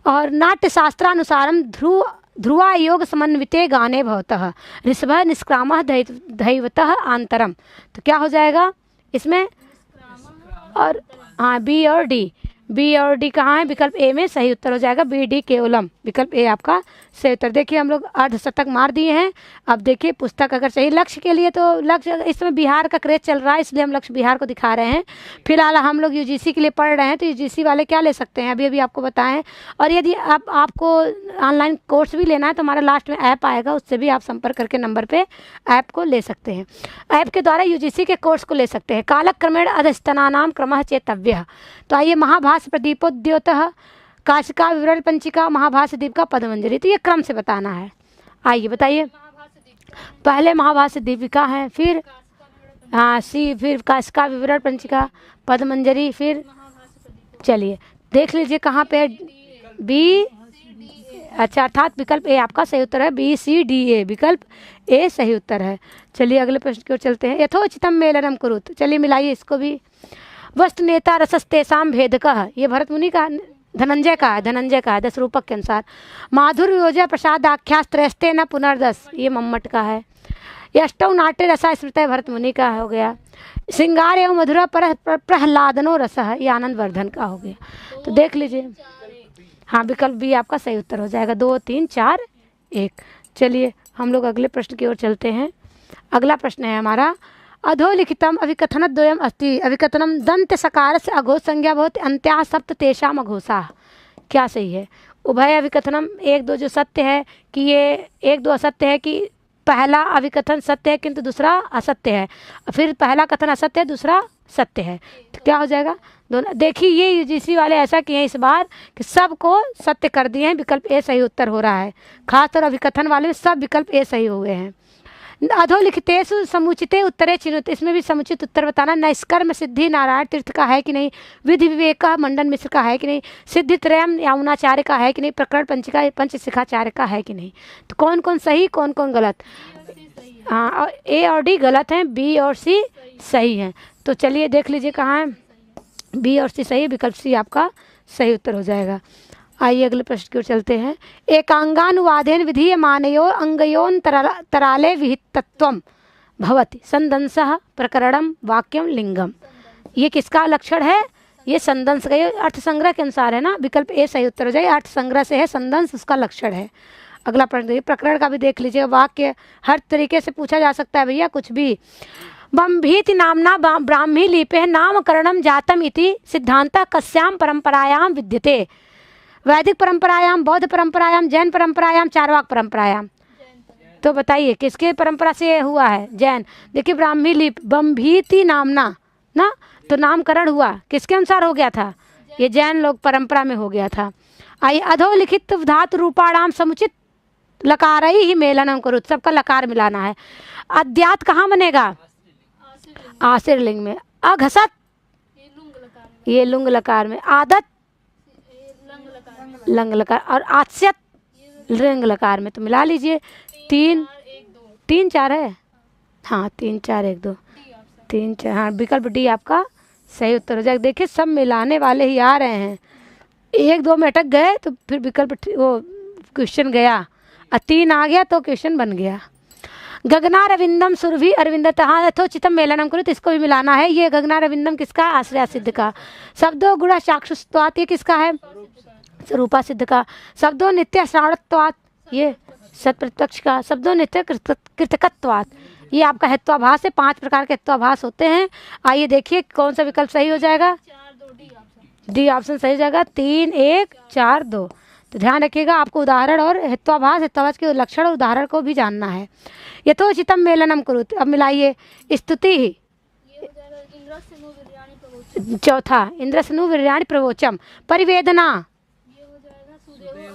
और नाट्य शास्त्रानुसारम ध्रुवा योग समन्विते गाने भवतः ऋषभ निष्क्रामः दैवतः आंतरम। तो क्या हो जाएगा इसमें? और हाँ, बी और डी कहाँ है? विकल्प ए में सही उत्तर हो जाएगा। बी डी केवलम, विकल्प ए आपका सही उत्तर। देखिए हम लोग अर्धशतक मार दिए हैं। अब देखिए पुस्तक अगर चाहिए लक्ष्य के लिए, तो लक्ष्य इस समय बिहार का क्रेज चल रहा है, इसलिए हम लक्ष्य बिहार को दिखा रहे हैं। फिलहाल हम लोग यूजीसी के लिए पढ़ रहे हैं, तो यूजीसी वाले क्या ले सकते हैं अभी अभी आपको बताएं। और यदि आपको ऑनलाइन कोर्स भी लेना है तो हमारा लास्ट में ऐप आएगा, उससे भी आप संपर्क करके नंबर पे ऐप को ले सकते हैं। ऐप के द्वारा यूजीसी के कोर्स को ले सकते हैं। कालक्रमेण अधस्तनानाम क्रमः चेतव्यः। तो आइए, महाभास प्रदीपोद्योतः, काशिका विवरण पंचिका, महाभास दीपिका, पदमंजरी, तो ये क्रम से बताना है। आइए बताइए। पहले महाभास दीपिका है, फिर हाँ सी, फिर काशिका विवरण पंचिका, पदमंजरी, फिर चलिए देख लीजिए कहाँ पे बी। अच्छा, अर्थात विकल्प ए आपका सही उत्तर है। BCDA विकल्प ए सही उत्तर है। चलिए अगले प्रश्न की ओर चलते हैं। यथोचितम मेलनम कुरुत, चलिए मिलाइए इसको भी। वस्तु नेता रसस्तेषां भेदकः, ये भरत मुनि का, धनंजय का है, धनंजय का है 10 रूपक के अनुसार। माधुर्य योजा प्रसादाख्यास्त्रस्ते न पुनर्दस, ये मम्मट का है। यष्टौ नाट्य रसा स्मृत, भरत मुनि का हो गया। श्रृंगार एवं मधुरा पर प्रहलादनो रस, ये आनंद वर्धन का हो गया। तो देख लीजिए, हाँ विकल्प बी आपका सही उत्तर हो जाएगा। 2, 3, 4, 1। चलिए हम लोग अगले प्रश्न की ओर चलते हैं। अगला प्रश्न है हमारा, अधोलिखितम अभिकथनद्वयम् अस्ति, अभिकथनम दंत सकार से अघोष संज्ञा भवति, अन्त्याः सप्त तेषाम् अघोषाः। क्या सही है? उभय अभिकथनम 1, 2 जो सत्य है कि ये 1, 2 असत्य है कि पहला अभिकथन सत्य है किंतु दूसरा असत्य है, फिर पहला कथन असत्य है दूसरा सत्य है, तो क्या हो जाएगा? दोनों। देखिए ये यूजीसी वाले ऐसा किए हैं इस बार कि सबको सत्य कर दिए हैं, विकल्प ए सही उत्तर हो रहा है। खासतौर अभिकथन वाले सब विकल्प ए सही हो गए हैं। अधोलिखितेषु समुचिते उत्तरे चिन्हित, इसमें भी समुचित उत्तर बताना। नैष्कर्म सिद्धि नारायण तीर्थ का है कि नहीं, विधि विवेक का मंडन मिश्र का है कि नहीं, सिद्धित्रयम यमुनाचार्य का है कि नहीं, प्रकरण पंचिका पंचशिखाचार्य का है कि नहीं। तो कौन कौन सही कौन कौन गलत? हाँ, ए और डी गलत हैं, बी और सी सही हैं। तो चलिए देख लीजिए कहाँ है, बी और सी सही, विकल्प सी आपका सही उत्तर हो जाएगा। आइए अगले प्रश्न की ओर चलते हैं। एकांगानुवादेन विधीयमानयो अंगयोन्तराले विहितत्वम भवति, संदंसः प्रकरणम वाक्यम लिंगम। ये किसका लक्षण है? ये संदंस का, ये अर्थ संग्रह के अनुसार है ना, विकल्प ए सही उत्तर हो जाए। अर्थ संग्रह से है, संदंस उसका लक्षण है। अगला प्रश्न देखिए, प्रकरण का भी देख लीजिए। वाक्य हर तरीके से पूछा जा सकता है भैया, कुछ भी। बम्भीति नामना ब्राह्मी लिपे नामकरणम जातम इति सिद्धांतः कस्याम परंपरायाम विद्यते? वैदिक परंपरायाम, बौद्ध परंपरायाम, जैन परंपरायाम, चारवाक परंपरायाम। तो बताइए किसके परंपरा से ये हुआ है? जैन। देखिए ब्राह्मी लिपि बम्भीति नामना ना, तो नामकरण हुआ किसके अनुसार हो गया था? ये जैन लोग परंपरा में हो गया था। आइए, अधोलिखित धातु रूपाणाम समुचित लकारई ही मेलनम कुरुत, सबका लकार मिलाना है। अद्यात कहाँ बनेगा? आसिर लिंग में। अघसत ये लुंग लकार में। आदत लंग लकार, और आस्यत लिंग लकार में। तो मिला लीजिए। 3, 4 है। हाँ 3, 4, 1, 2, 3, 4। हाँ विकल्प डी आपका सही उत्तर हो जाएगा। देखिए सब मिलाने वाले ही आ रहे हैं। 1, 2 में अटक गए तो फिर विकल्प वो क्वेश्चन गया, और 3 आ गया तो क्वेश्चन बन गया। गगनारविंदम सुरभि अरविंदतः यथोचितम मेलनम कुरुत, इसको भी मिलाना है। ये गगनारविंदम किसका है? आश्रया सिद्ध का। शब्दों गुण चाक्षुषत्वात्, ये किसका है? रूपा सिद्ध का। शब्दों नित्य श्रावणत्वात्, ये सत्प्रत्यक्ष का। शब्दों नित्य कृतकत्वात्, ये आपका हेत्वाभास है। 5 प्रकार के हेत्वाभास होते हैं। आइए देखिए कौन सा विकल्प सही हो जाएगा? डी ऑप्शन सही हो जाएगा। 3, 1, 4, 2। तो ध्यान रखिएगा, आपको उदाहरण और हेत्वाभास के लक्षण और उदाहरण को भी जानना है। यथोचितम मेलनम कुरुत, अब मिलाइए। स्तुति ही चौथा, इंद्रसनु वीर्याणि प्रवोचम। परिवेदना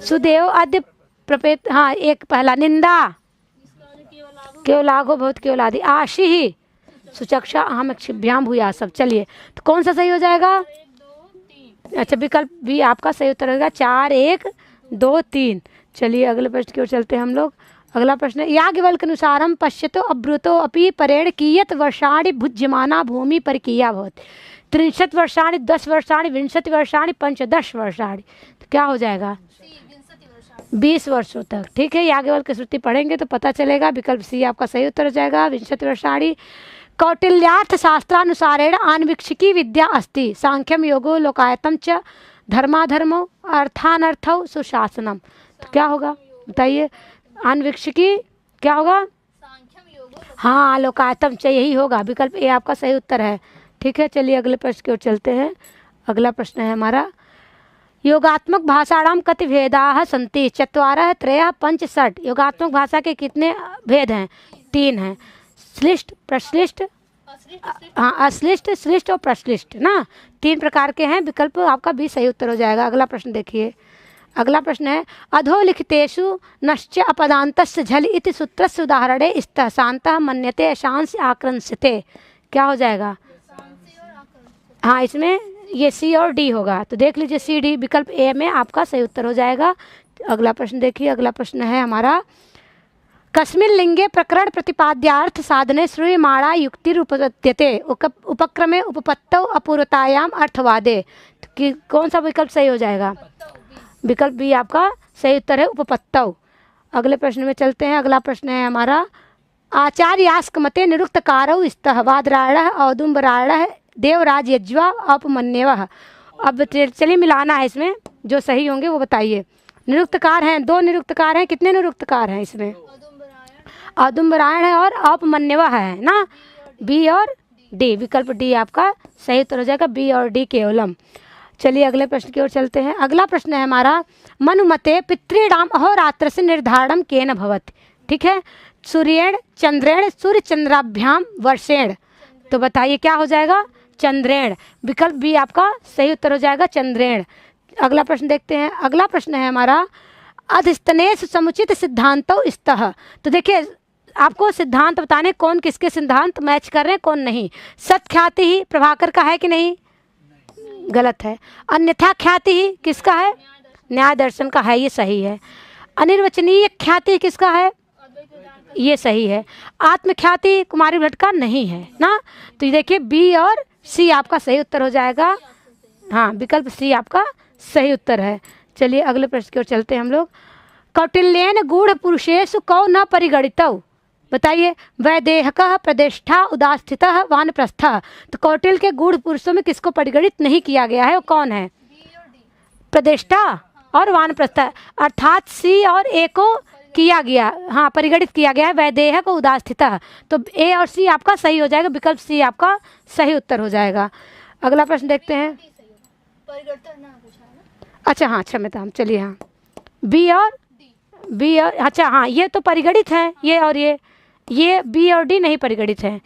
सुदेव अद्य प्रपेत, हाँ एक पहला। निंदा केवलाघो बहुत केवलादि। आशी ही सुचक्षा अहम क्षिभ्याम भूया सब। चलिए तो कौन सा सही हो जाएगा? अच्छा विकल्प भी आपका सही उत्तर होगा। 4, 1, 2, 3। चलिए अगले प्रश्न की ओर चलते हैं हम लोग। अगला प्रश्न है, याज्ञवल्क्य अनुसारम पश्यतो अब्रुतो अपि परेण कियत वर्षाणि भुज्यमाना भूमि पर किया भवति? 30 वर्षाणि, 10 वर्षाणि, 20 वर्षाणि, 15 वर्षाणि। तो क्या हो जाएगा? 20 वर्षों तक। ठीक है, याज्ञवल्क्य की श्रुति पढ़ेंगे तो पता चलेगा। विकल्प सी आपका सही उत्तर हो जाएगा। 20 वर्षाणि। कौटिल्यार्थ शास्त्रानुसारेण आन्वीक्षिकी विद्या अस्ति। सांख्यम योगो लोकायतम च धर्माधर्मो अर्थानर्थौ सुशासनम। तो क्या होगा? बताइए, अनविक्षिकी क्या होगा? सांख्यम योगो हाँ, लोकायतम चाहिए, यही होगा, विकल्प ए आपका सही उत्तर है। ठीक है, चलिए अगले प्रश्न की ओर चलते हैं। अगला प्रश्न है हमारा, योगात्मक भाषाणां कति भेदाः सन्ति? चत्वारः त्रयः पंच षट्। योगात्मक भाषा के कितने भेद हैं? 3 हैं। श्लिष्ट, प्रश्लिष्ट, अश्लिष्ट अश्लिष्ट हाँ अश्लिष्ट, श्लिष्ट और प्रश्लिष्ट ना, 3 प्रकार के हैं। विकल्प आपका भी सही उत्तर हो जाएगा। अगला प्रश्न देखिए, अगला प्रश्न है, अधोलिखितेषु नश्च अपदान्तस्य झल इति सूत्रस्य उदाहरणे स्तः शान्तः मन्यते अशांस आक्रंस्यते। क्या हो जाएगा? सांसी और आकर्षण। हाँ, इसमें ये सी और डी होगा, तो देख लीजिए सी डी, विकल्प ए में आपका सही उत्तर हो जाएगा। अगला प्रश्न देखिए, अगला प्रश्न है हमारा, कस्मिन् लिंगे प्रकरण प्रतिपाद्यार्थ साधने श्रूयमाणा युक्तिरुपपद्यते उपक्रमे उपपत्तौ अपूर्वतायाम अर्थवादे। तो कि कौन सा विकल्प सही हो जाएगा? विकल्प बी आपका सही उत्तर है, उपपत्तौ। अगले प्रश्न में चलते हैं। अगला प्रश्न है हमारा, आचार्यास्क मते निरुक्तकारौ स्तः वादरायणः औदुम्बरायणः देवराज यज्वा अपमन्यवः। अब चलिए मिलाना है इसमें, जो सही होंगे वो बताइए। निरुक्तकार हैं, 2 निरुक्तकार हैं, कितने निरुक्तकार हैं इसमें? औदुम्बरायण है और अपमन्यवः है ना, बी और डी। विकल्प डी आपका सही उत्तर हो जाएगा, बी और डी केवलम। चलिए अगले प्रश्न की ओर चलते हैं। अगला प्रश्न है हमारा, मनुमते पितॄणाम अहोरात्र से निर्धारणम केन भवति? ठीक है, सूर्येण चंद्रेण सूर्य चंद्राभ्याम वर्षेण। तो बताइए क्या हो जाएगा? चंद्रेण। विकल्प बी आपका सही उत्तर हो जाएगा, चंद्रेण। अगला प्रश्न देखते हैं। अगला प्रश्न है हमारा, अधस्तनेषु समुचित सिद्धांतौ स्तः। तो देखिए आपको सिद्धांत बताने, कौन किसके सिद्धांत मैच कर रहे हैं कौन नहीं। सत्ख्याति ही प्रभाकर का है कि नहीं? गलत है। अन्यथा ख्याति ही किसका है? न्याय दर्शन का है, ये सही है। अनिर्वचनीय ख्याति किसका है? ये सही है। आत्मख्याति कुमारी भट्ट का नहीं है ना, तो ये देखिए बी और सी आपका सही उत्तर हो जाएगा। हाँ, विकल्प सी आपका सही उत्तर है। चलिए अगले प्रश्न की ओर चलते हैं हम लोग। कौटिल्येन गूढ़ पुरुषेषु कौ न परिगणितौ? बताइए, वैदेहकः प्रदेष्ठा उदास्थितः वानप्रस्थः। तो कौटिल्य के गूढ़ पुरुषों में किसको परिगणित नहीं किया गया है, वो कौन है? प्रदेष्ठा और वानप्रस्थ, अर्थात सी और ए को किया गया, हाँ परिगणित किया गया है, वैदेहक और उदास्थितः। तो ए और सी आपका सही हो जाएगा, विकल्प सी आपका सही उत्तर हो जाएगा। अगला प्रश्न देखते हैं। अच्छा हाँ, क्षम्यता हम, चलिए हाँ, बी और अच्छा हाँ, ये तो परिगणित है, ये और ये बी और डी नहीं परिगणित है,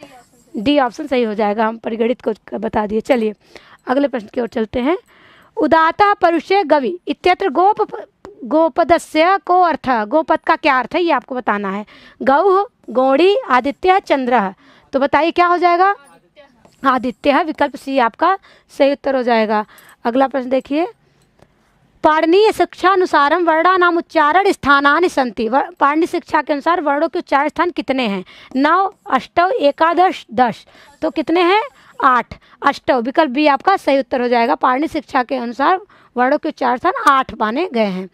डी ऑप्शन सही हो जाएगा, हम परिगणित को बता दिए। चलिए अगले प्रश्न की ओर चलते हैं। उदाता परुषे गवि इत्यत्र गोपदस्य को अर्थ, गोपद का क्या अर्थ है ये आपको बताना है। गौ, गौड़ी, आदित्य, चंद्र। तो बताइए क्या हो जाएगा? आदित्य। विकल्प सी आपका सही उत्तर हो जाएगा। अगला प्रश्न देखिए। पाणिनीय शिक्षानुसारम वर्णानाम उच्चारण स्थानानि सन्ति। पाणिनीय शिक्षा के अनुसार वर्णों के उच्चारण स्थान कितने हैं? 9, 8, 11, 10। तो कितने हैं? 8, 8। विकल्प बी आपका सही उत्तर हो जाएगा। पाणिनीय शिक्षा के अनुसार वर्णों के उच्चारण स्थान 8 माने गए हैं।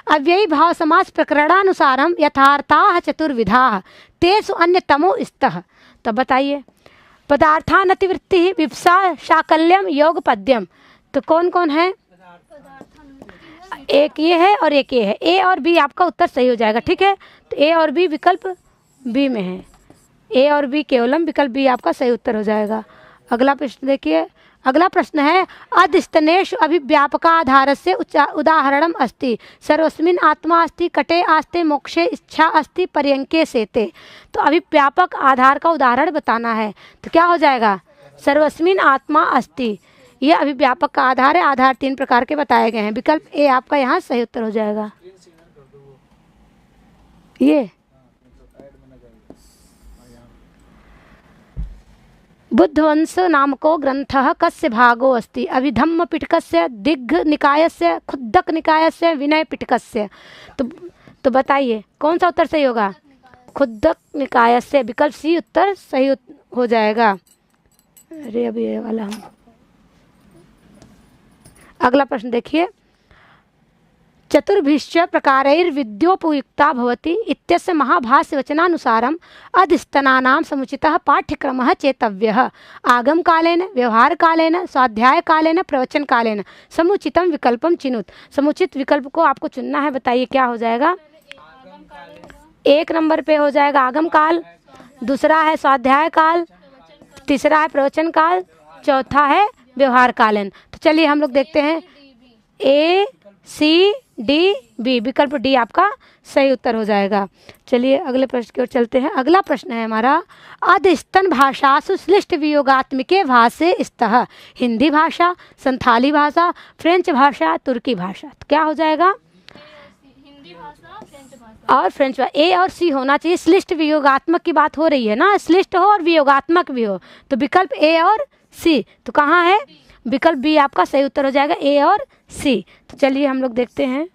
अव्ययी भाव समास प्रकरणानुसारम यथार्थाः चतुर्विधाः तेषु अन्यतमो स्तः। तो बताइए, पदार्थानतिवृत्ति, विप्सा, शाकल्यम, योग पद्यम। तो कौन कौन है? एक ये है और एक ये है, ए और बी आपका उत्तर सही हो जाएगा। ठीक है, तो ए और बी विकल्प बी में है, ए और बी केवलम, विकल्प बी आपका सही उत्तर हो जाएगा। अगला प्रश्न देखिए। अगला प्रश्न है, अधस्तनेषु अभिव्यापकाधारस्य उदाहरणम अस्ति। सर्वस्मिन् आत्मा अस्ति, कटे आस्ते, मोक्षे इच्छा अस्ति, पर्यंके सेते। तो अभिव्यापक आधार का उदाहरण बताना है, तो क्या हो जाएगा? सर्वस्मिन् आत्मा अस्ति। ये अभिव्यापक का आधार है। आधार 3 प्रकार के बताए गए हैं, विकल्प ए आपका यहाँ सही उत्तर हो जाएगा। ये बुद्धवंश नामको ग्रंथः कस्य भागो अस्ति? अभिधम्म पिटकस्य, दिग्घ निकायस्य, खुद्दक निकायस्य, विनय पिटकस्य। तो बताइए कौन सा उत्तर सही होगा? खुद्दक निकायस्य। विकल्प सी उत्तर सही हो जाएगा। अरे अभी ये वाला हम। अगला प्रश्न देखिए। चतुर्भिश्च प्रकारैर्विद्योपयुक्ता भवति इत्यस्य महाभाष्य वचनानुसारम अधस्तनानां समुचितः पाठ्यक्रमः चेतव्यः। आगम कालेन, व्यवहार कालेन, स्वाध्याय कालेन, प्रवचन कालेन। समुचितम विकल्पम चिनुत। समुचित विकल्प को आपको चुनना है, बताइए क्या हो जाएगा? एक नंबर पे हो जाएगा आगम काल, दूसरा है स्वाध्याय काल, तीसरा है प्रवचन काल, चौथा है व्यवहार कालीन। तो चलिए हम लोग देखते हैं ए सी डी बी, विकल्प डी आपका सही उत्तर हो जाएगा। चलिए अगले प्रश्न की ओर चलते हैं। अगला प्रश्न है हमारा, अधस्तन भाषासु श्लिष्ट वियोगात्मिके भाषे स्तः, हिंदी भाषा, संथाली भाषा, फ्रेंच भाषा, तुर्की भाषा। तो क्या हो जाएगा? हिंदी भाषा, फ्रेंच भाषा और फ्रेंच भाषा। ए और सी होना चाहिए। श्लिष्ट वियोगात्मक की बात हो रही है ना, श्लिष्ट हो और वियोगात्मक भी हो, तो विकल्प ए और सी। तो कहाँ है? विकल्प बी आपका सही उत्तर हो जाएगा, ए और सी। तो चलिए हम लोग देखते हैं।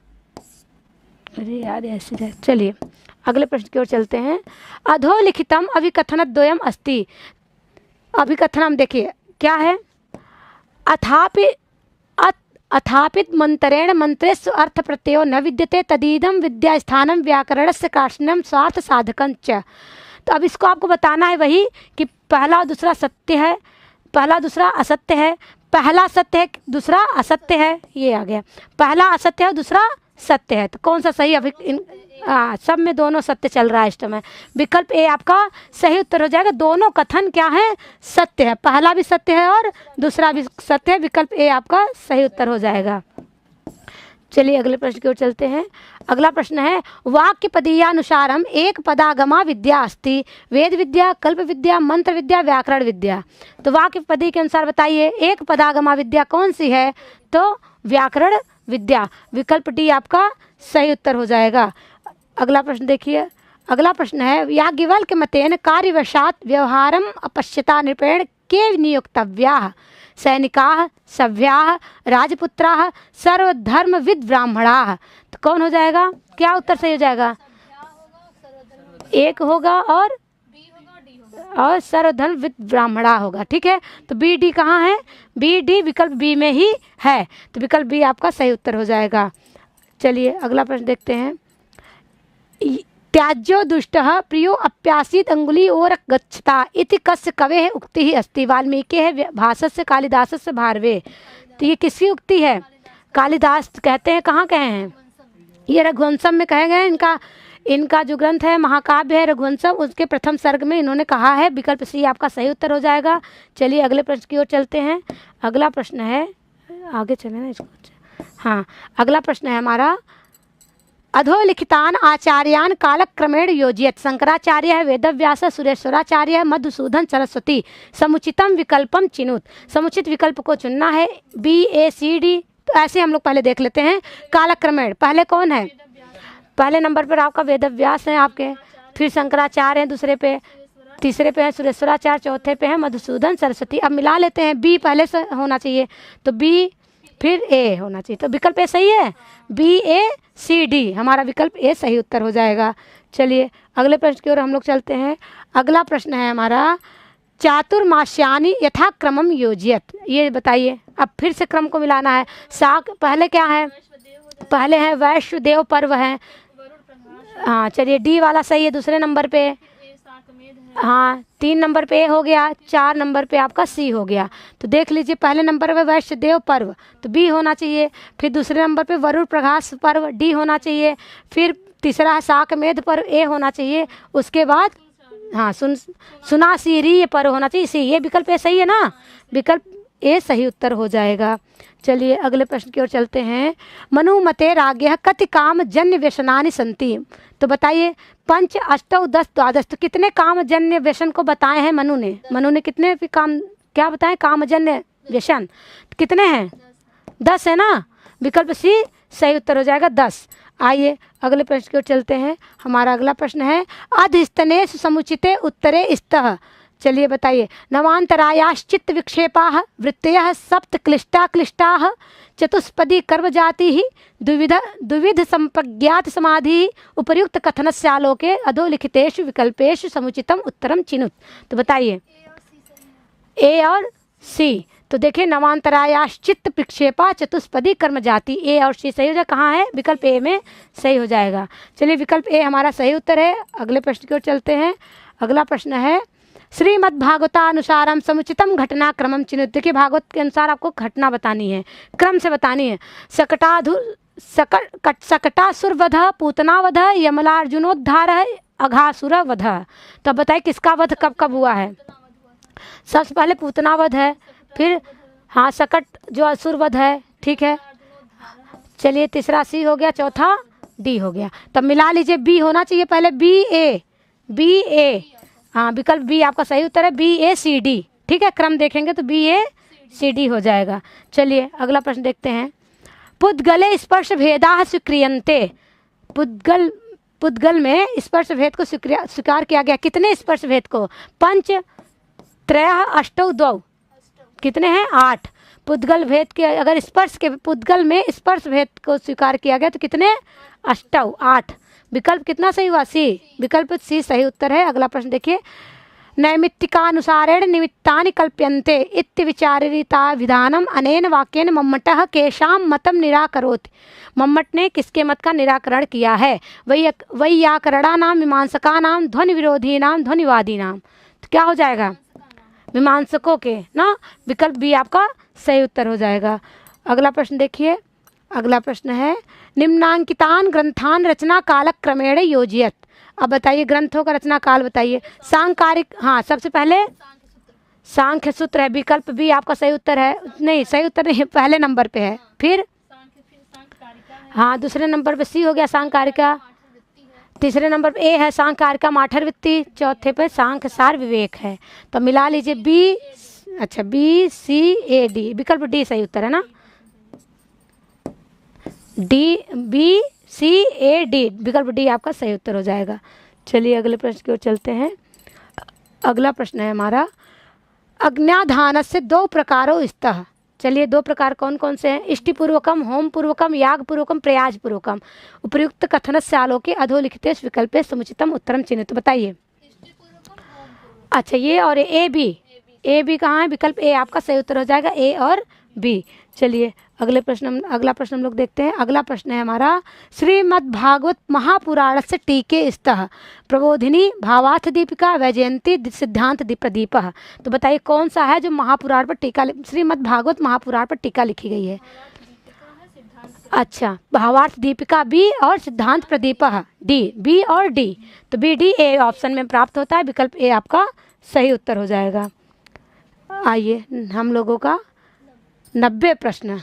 अरे यार ऐसे है। चलिए अगले प्रश्न की ओर चलते हैं। अधोलिखितम अभिकथनद्वयम् अस्ति। अभिकथनम देखिए क्या है? अथापित मंत्रेण मंत्रेषु अर्थ प्रत्ययो न विद्यते तदीदम विद्या स्थानम व्याकरणस्य काष्णम स्वार्थ साधकं च। तो अब इसको आपको बताना है वही कि पहला और दूसरा सत्य है, पहला दूसरा असत्य है, पहला सत्य है दूसरा असत्य है, ये आ गया। पहला असत्य है दूसरा सत्य है, तो कौन सा सही? अभी सब में दोनों सत्य चल रहा है इस समय। विकल्प ए आपका सही उत्तर हो जाएगा। दोनों कथन क्या है? सत्य है, पहला भी सत्य है और दूसरा भी सत्य है। विकल्प ए आपका सही उत्तर हो जाएगा। चलिए अगले प्रश्न की ओर चलते हैं। अगला प्रश्न है, वाक्य पदीयानुसारम एक पदागमा विद्या अस्ति, वेद विद्या, कल्प विद्या, मंत्र विद्या, व्याकरण विद्या। तो वाक्य पदी के अनुसार बताइए एक पदागमा विद्या कौन सी है? तो व्याकरण विद्या। विकल्प डी आपका सही उत्तर हो जाएगा। अगला प्रश्न देखिए। अगला प्रश्न है, याज्ञवल्क्य मतेन कार्यवशात व्यवहारम अपश्यता नृपेण के नियुक्तव्याः, सैनिकाः, सभ्याः, राजपुत्राः, सर्वधर्मविद ब्राह्मणाः। तो कौन हो जाएगा? क्या उत्तर सही हो जाएगा? एक होगा और बी होगा और डी होगा। और सर्वधर्मविद ब्राह्मणा होगा। ठीक है, तो बी डी कहाँ है? बी डी विकल्प बी में ही है, तो विकल्प बी आपका सही उत्तर हो जाएगा। चलिए अगला प्रश्न देखते हैं। त्याज्यो दुष्टः प्रियो अप्यासीत अंगुली और गच्छता इति कस्य कवेः उक्तिः अस्ति, वाल्मीकिः भासस्य कालिदासस्य भारवे। तो ये किसकी उक्ति है? कालिदास कहते हैं। कहाँ कहे हैं? ये रघुवंशम में कहे गए। इनका जो ग्रंथ है महाकाव्य है रघुवंशम, उसके प्रथम सर्ग में इन्होंने कहा है। विकल्प सी आपका सही उत्तर हो जाएगा। चलिए अगले प्रश्न की ओर चलते हैं। अगला प्रश्न है, आगे चले ना इसको। हाँ, अगला प्रश्न है हमारा, अधोलिखितान आचार्यान कालक्रमेण योजयत। शंकराचार्य है, वेदव्यास, सुरेश्वराचार्य है, मधुसूदन सरस्वती। समुचितम विकल्पम चिनुत। समुचित विकल्प को चुनना है, बी ए सी डी। तो ऐसे हम लोग पहले देख लेते हैं। कालक्रमेण पहले कौन है? पहले नंबर पर आपका वेदव्यास है आपके, फिर शंकराचार्य हैं दूसरे पे, तीसरे पे है सुरेश्वराचार्य, चौथे पे है मधुसूदन सरस्वती। अब मिला लेते हैं, बी पहले से होना चाहिए, तो बी फिर ए होना चाहिए। तो विकल्प ए सही है, बी ए सी डी हमारा विकल्प ए सही उत्तर हो जाएगा। चलिए अगले प्रश्न की ओर हम लोग चलते हैं। अगला प्रश्न है हमारा, चातुर्मास्यानि यथाक्रमम योजयत। ये बताइए, अब फिर से क्रम को मिलाना है। साक पहले क्या है? पहले है वैश्वदेव पर्व है। हाँ चलिए डी वाला सही है दूसरे नंबर पे। हाँ 3 नंबर पे ए हो गया, 4 नंबर पे आपका सी हो गया। तो देख लीजिए पहले नंबर पे वैश्वदेव पर्व तो बी होना चाहिए, फिर दूसरे नंबर पे वरुण प्रकाश पर्व डी होना चाहिए, फिर तीसरा है शाकमेध पर्व ए होना चाहिए, उसके बाद हाँ सुनासीरी पर्व होना चाहिए सी। ये विकल्प ए सही है ना, विकल्प ए सही उत्तर हो जाएगा। चलिए अगले प्रश्न की ओर चलते हैं। मनुमते राज्ञः कति काम जन्य व्यसनानि सन्ति। तो बताइए 5, 8, 10, 12 तो कितने काम जन्य व्यसन को बताए हैं मनु ने? मनु ने कितने भी काम क्या बताए? कामजन्य व्यसन कितने हैं? 10 है ना, विकल्प सी सही उत्तर हो जाएगा 10। आइए अगले प्रश्न की ओर चलते हैं। हमारा अगला प्रश्न है, अधस्तनेषु समुचिते उत्तरे स्तः। चलिए बताइए, नवांतरायाश्चित्त विक्षेपाः वृत्तयः सप्त क्लिष्टा क्लिष्टाः चतुष्पदी कर्मजाति द्विविध संप्रज्ञात समाधि उपर्युक्त कथनस्यालोके अधोलिखितेषु विकल्पेषु समुचितम उत्तरम चिनुत। तो बताइए ए और सी। तो देखिए नवांतरायाश्चित्त विक्षेपा चतुष्पदी कर्म जाति, ए और सी सही हो जाए। कहाँ है? विकल्प ए में सही हो जाएगा। चलिए विकल्प ए हमारा सही उत्तर है। अगले प्रश्न की ओर चलते हैं। अगला प्रश्न है, श्रीमद्भागवतानुसारम समुचितम घटनाक्रमम चिनुत। देखिए भागवत के अनुसार आपको घटना बतानी है, क्रम से बतानी है। सकटासुरवध, पूतनावध, यमलार्जुनोद्धार, अघासुरवध। तो अब बताइए किसका वध कब कब हुआ है? सबसे पहले पूतनावध है, फिर हाँ सकट जो असुरवध है, ठीक है। चलिए तीसरा सी हो गया, चौथा डी हो गया। तब मिला लीजिए, बी होना चाहिए पहले, बी ए, हाँ विकल्प बी आपका सही उत्तर है, BACD, ठीक है। क्रम देखेंगे तो BACD हो जाएगा। चलिए अगला प्रश्न देखते हैं। पुद्गले स्पर्श भेदा स्वीक्रियन्ते, पुद्गल में स्पर्श भेद को स्वीकार किया गया। कितने स्पर्श भेद को? 5 3 8 2, कितने हैं? 8। पुद्गल भेद के अगर पुद्गल में स्पर्श भेद को स्वीकार किया गया तो कितने? 8। विकल्प कितना सही हुआ? सी, विकल्प सी सही उत्तर है। अगला प्रश्न देखिए। नैमित्तिकानुसारेण निमित्तानि कल्प्यन्ते इति विचारिता विधानम अनेन वाक्येन मम्मटः केषां मतं निराकरोति। मम्मट ने किसके मत का निराकरण किया है? वैयाकरणानां, मीमांसकानां, ध्वनि विरोधीनां, ध्वनिवादीनां। तो क्या हो जाएगा? मीमांसकों के ना, विकल्प बी आपका सही उत्तर हो जाएगा। अगला प्रश्न देखिए। अगला प्रश्न है निम्नांकितान ग्रंथान रचना कालक्रमेण योजयत। अब बताइए ग्रंथों का रचना काल बताइए। सांकारिक, हाँ सबसे पहले सांख्य सूत्र है, विकल्प बी आपका सही उत्तर है। नहीं सही उत्तर नहीं, पहले नंबर पे है। फिर हाँ दूसरे नंबर पे सी हो गया सांकारिका, तीसरे नंबर पे ए है सांकारिका माठरवृत्ति, चौथे पे सांख्य सार विवेक है। तो मिला लीजिए बी, अच्छा BCAD, विकल्प डी सही उत्तर है ना, BCAD, विकल्प डी आपका सही उत्तर हो जाएगा। चलिए अगले प्रश्न की ओर चलते हैं। अगला प्रश्न है हमारा अज्ञाधान से 2 प्रकारों स्तः। चलिए 2 प्रकार कौन कौन से हैं? इष्टिपूर्वकम, होम पूर्वकम, याग पूर्वकम, प्रयाज पूर्वकम। उपयुक्त कथन से आलोके अधोलिखितेषु विकल्पे समुचितम उत्तरम चिन्हित। बताइए। अच्छा ये और ए बी कहाँ है? विकल्प ए आपका सही उत्तर हो जाएगा, ए और बी। चलिए अगला प्रश्न हम लोग देखते हैं। अगला प्रश्न है हमारा श्रीमद्भागवत महापुराण से टीके स्तः प्रबोधिनी, भावार्थ दीपिका, वैजयंती, सिद्धांत प्रदीप। तो बताइए कौन सा है जो महापुराण पर टीका, श्रीमद्भागवत महापुराण पर टीका लिखी गई है? अच्छा भावार्थ दीपिका बी और सिद्धांत प्रदीप डी, बी और डी। तो BD ए ऑप्शन में प्राप्त होता है, विकल्प ए आपका सही उत्तर हो जाएगा। आइए हम लोगों का 90 प्रश्न,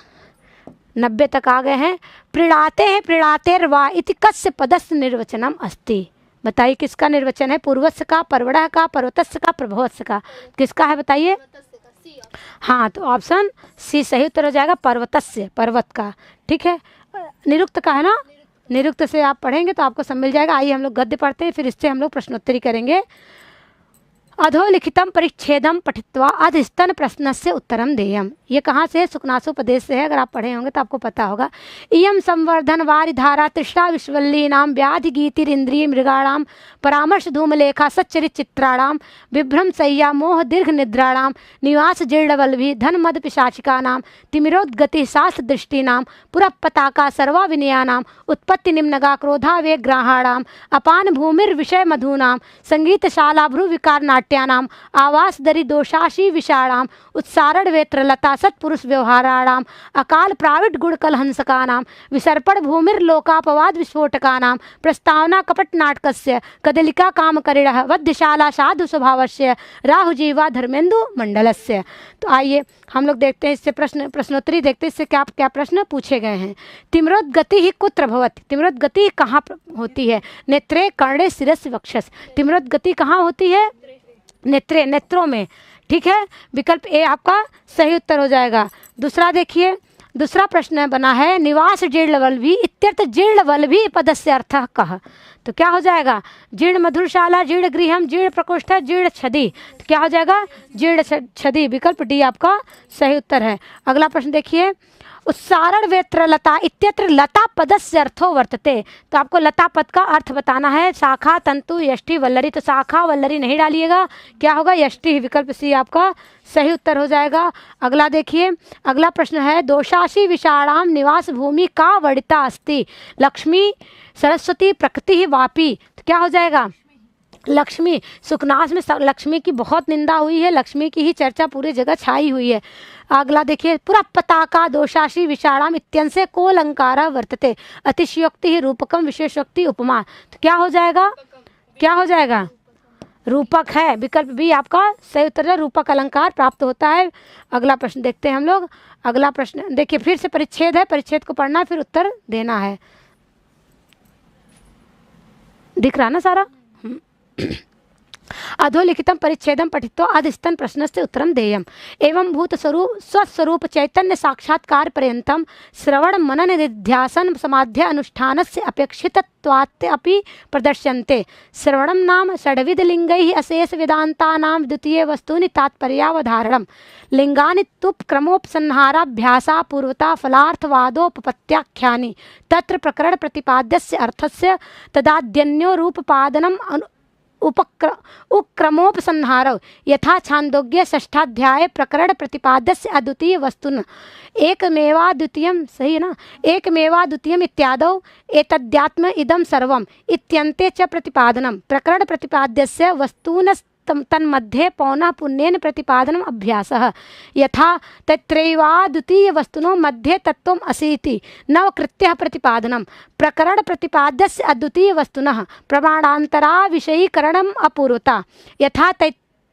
90 तक आ गए हैं। प्रीणातेर्वा इति कस्य पदस्य निर्वचनम अस्ति। बताइए किसका निर्वचन है? पूर्वस्य का, परवड़ः का, पर्वतस्य का, प्रभवस्य का, किसका है बताइए? हाँ तो ऑप्शन सी सही उत्तर हो जाएगा, पर्वतस्य, पर्वत का, ठीक है। निरुक्त का है ना, निरुक्त से आप पढ़ेंगे तो आपको सब मिल जाएगा। आइए हम लोग गद्य पढ़ते हैं, फिर इससे हम लोग प्रश्नोत्तरी करेंगे। अधोलिखितम परिच्छेदम पठित्वा अधस्तन प्रश्नस्य उत्तरम देयम। ये कहाँ से है? सुखनासोपदेश से है। अगर आप पढ़े होंगे तो आपको पता होगा। इयम संवर्धन वारि धारा तृष्णा विश्वल्लीनाम व्याधि गीतिरिंद्रिय मृगाणाम परामर्श धूमलेखा सच्चरित चित्राणाम विभ्रम सय्या मोह दीर्घ निद्राणाम निवास जीर्णवल्भी धन मद पिशाचिकानाम तिमिरोद्गति शास्त्र दृष्टिनाम पुरपताका सर्वा विनयानाम उत्पत्ति निम्नगा क्रोधावेग ग्राहाणाम अपान भूमिर्विषय मधूनाम संगीतशाला भ्रु विकार नाट्यानाम आवास दरी दोषाशी विषाणाम उत्सारण वेत्र लता सत्पुरुष व्यवहाराणाम अकाल प्राविट गुण कलहंसकानाम विसर्पण भूमिर्लोकापवाद विस्फोटकानाम प्रस्तावना कपट नाटकस्य कदलिका कामकरिणः वध्यशाला साधु स्वभावस्य राहुजीवा धर्मेंदु मंडलस्य। तो आइए हम लोग देखते हैं इससे प्रश्नोत्तरी देखते हैं इससे क्या क्या प्रश्न पूछे गए हैं। तिम्रोद्गति ही कुत्र भवति? तिम्रोद्गति कहाँ होती है? नेत्रे कर्णे शिरस्य वक्षस। तिम्रोद्गति कहाँ होती है? नेत्रे, नेत्रों में, ठीक है। विकल्प ए आपका सही उत्तर हो जाएगा। दूसरा देखिए, दूसरा प्रश्न बना है निवास जीर्णवल्भी इत्यर्थ जीर्णवल्भी पदस्य अर्थः कः। तो क्या हो जाएगा? जीर्ण मधुरशाला, जीर्ण गृहम, जीर्ण प्रकोष्ठ, जीर्ण छदी। तो क्या हो जाएगा? जीर्ण छदी, विकल्प डी आपका सही उत्तर है। अगला प्रश्न देखिए, उत्सारण वेत्र लता इत्यत्र लता पदस्य अर्थो वर्तते। तो आपको लता पद का अर्थ बताना है। शाखा तंतु यष्टि वल्लरी, तो शाखा वल्लरी नहीं डालिएगा, क्या होगा? यष्टि, विकल्प सी आपका सही उत्तर हो जाएगा। अगला देखिए, अगला प्रश्न है दोषाशी विषाणाम निवास भूमि का वर्णिता अस्ति लक्ष्मी सरस्वती प्रकृति वापी। तो क्या हो जाएगा? लक्ष्मी, सुखनाश में लक्ष्मी की बहुत निंदा हुई है, लक्ष्मी की ही चर्चा पूरी जगह छाई हुई है। अगला देखिए, पूरा पताका दोषाशी विषाणाम इत्यंसे को अलंकार वर्तते अतिशयोक्ति ही रूपकम विशेषोक्ति उपमा। तो क्या हो जाएगा, क्या हो जाएगा, रूपक है। विकल्प बी आपका सही उत्तर है, रूपक अलंकार प्राप्त होता है। अगला प्रश्न देखते हैं हम लोग। अगला प्रश्न देखिए, फिर से परिच्छेद है, परिच्छेद को पढ़ना फिर उत्तर देना है। दिख रहा ना सारा? अधोलिखितं परिच्छेदं पठित्वा अधस्तन प्रश्नस्य उत्तरं देयम्। एवं भूत स्वरूप स्वस्वरूप चैतन्य साक्षात्कार पर्यन्तं श्रवण मनन निध्यासन समाध्य अनुष्ठानस्य अपेक्षितत्वात् अपि प्रदर्श्यन्ते। श्रवणं नाम षड्विध लिंगैः अशेष वेदान्तानां द्वितीय वस्तूनि तात्पर्यावधारणं। लिंगानि तुप क्रमोपसंहाराभ्यासा पूर्वता फलार्थवादोपपत्त्याख्यानि। तत्र प्रकरण प्रतिपाद्यस्य अर्थस्य तदाद्यन्यो रूपपादनम् उक्रमोपसंहारौ यथा छांदोग्य षष्ठाध्याय प्रकरण प्रतिपाद्यस्य अद्वितीय वस्तुन एकमेवाद्वितीयं, सही है ना, एकमेवाद्वितीयम् इत्यादौ एतद्यात्म इदं सर्वम् इत्यन्ते च प्रतिपादनं। प्रकरण प्रतिपाद्यस्य वस्तूनस् तन्मध्ये पौनः पुण्येन प्रतिपादनम् अभ्यासः। यथा तत्रैवाद्वितीय वस्तुनो मध्ये तत्त्वम् असीति नवकृत्यः प्रतिपादनं। प्रकरण प्रतिपाद्यस्य अद्वितीय वस्तुनः प्रमाणान्तरा विषयीकरणम् अपूर्वता। यथा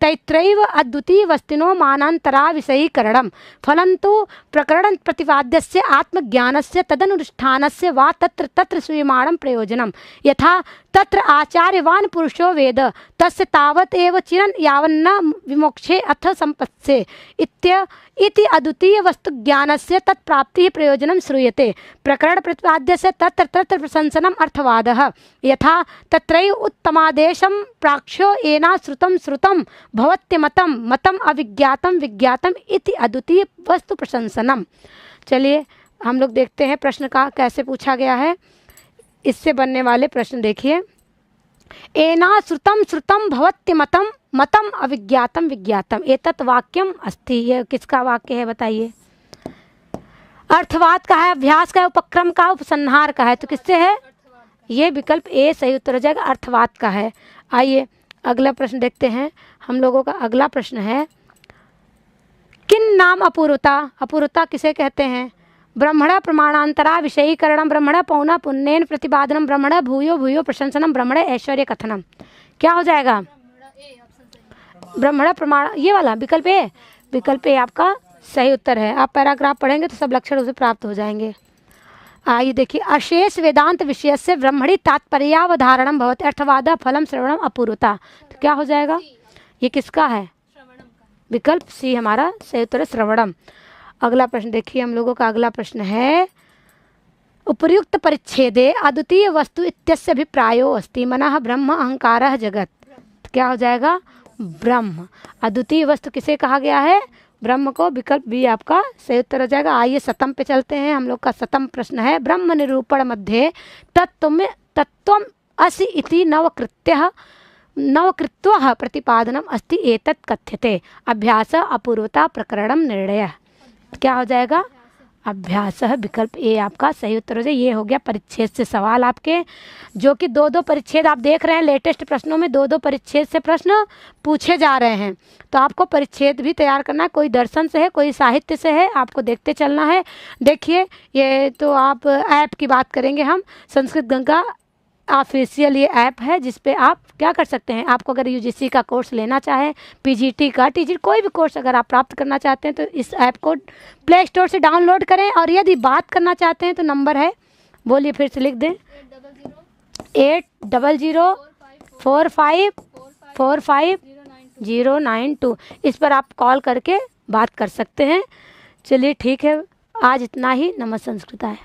तैत्रैव अद्वितीय वस्तुनो मानान्तरा विषयीकरणं। फलन्तु प्रकरण प्रतिपाद्यस्य आत्मज्ञानस्य तदनुष्ठानस्य वा तत्र तत्र स्वीयमाणं प्रयोजनं। यथा तत्र आचार्यवान् पुरुषो वेद तस्य तावत् एव चिरन् यावन्न विमोक्षे अथ संपत्से इति अद्वितीय वस्तु ज्ञानस्य तत्प्राप्तिः प्रयोजनं श्रूयते। प्रकरण प्रतिपाद्यस्य तत्र तत्र प्रशंसनम् अर्थवादः। यथा तत्रैव उत्तमादेशं प्राक्ष्यो येना श्रुतं श्रुतं भवत्यमतं मतम् अविज्ञातं विज्ञातम् इति अद्वितीय वस्तु प्रशंसनम। चलिए हम लोग देखते हैं प्रश्न का कैसे पूछा गया है। इससे बनने वाले प्रश्न देखिए। एना श्रुतं श्रुतं भवत्यमतं मतम अविज्ञातम विज्ञातम एतत् वाक्यम अस्ति। ये किसका वाक्य है बताइए? अर्थवाद का है, अभ्यास का है, उपक्रम का, उपसंहार का है। तो किससे है? ये विकल्प ए सही उत्तर हो जाएगा, अर्थवाद का है। आइए अगला प्रश्न देखते हैं। हम लोगों का अगला प्रश्न है, किन नाम अपूर्वता, अपूर्वता किसे कहते हैं? ब्रह्मण प्रमाणांतरा विषयीकरणम, ब्रह्मण पौना पुण्येन प्रतिपादनम, ब्रह्मण भूयो भूयो प्रशंसनम, ब्रह्मण ऐश्वर्य कथनम। क्या हो जाएगा? ब्रह्मण प्रमाण, ये वाला विकल्प ए, विकल्प ए आपका सही उत्तर है। आप पैराग्राफ पढ़ेंगे तो सब लक्षण उसे प्राप्त हो जाएंगे। आइए देखिए, अशेष वेदांत विषय से ब्रह्मणि तात्पर्यावधारणम भवति अर्थवाद फलम श्रवणम अपूर्वता। तो क्या हो जाएगा? ये किसका है? विकल्प सी हमारा सही उत्तर है, श्रवणम। अगला प्रश्न देखिए, हम लोगों का अगला प्रश्न है, उपर्युक्त परिच्छेदे अद्वितीय वस्तु इत्यस्य अभिप्रायो अस्ति मनः ब्रह्म अहंकारः जगत। तो क्या हो जाएगा? ब्रह्म। अद्वितीय वस्तु किसे कहा गया है? ब्रह्म को। विकल्प बी आपका सही उत्तर हो जाएगा। आइए शतम पे चलते हैं। हम लोग का शतम प्रश्न है, ब्रह्म निरूपण मध्ये तत्त्वम् असि इति नवकृत्यः प्रतिपादनम अस्ति एतत् कथ्यते। अभ्यास अपूर्वता प्रकरणम निर्णय। क्या हो जाएगा? अभ्यास। विकल्प ए आपका सही उत्तर हो जाए। ये हो गया परिच्छेद से सवाल आपके, जो कि दो दो परिच्छेद आप देख रहे हैं। लेटेस्ट प्रश्नों में दो दो परिच्छेद से प्रश्न पूछे जा रहे हैं। तो आपको परिच्छेद भी तैयार करना है, कोई दर्शन से है, कोई साहित्य से है, आपको देखते चलना है। देखिए, ये तो आप ऐप की बात करेंगे हम, संस्कृत गंगा ऑफिशियल ये ऐप है, जिस पे आप क्या कर सकते हैं। आपको अगर यूजीसी का कोर्स लेना चाहें, पीजीटी का, टीजी कोई भी कोर्स अगर आप प्राप्त करना चाहते हैं तो इस ऐप को प्ले स्टोर से डाउनलोड करें। और यदि बात करना चाहते हैं तो नंबर है, बोलिए फिर से लिख दें, 80004545 इस पर आप कॉल करके बात कर सकते हैं। चलिए ठीक है, आज इतना ही। नमः संस्कृताय।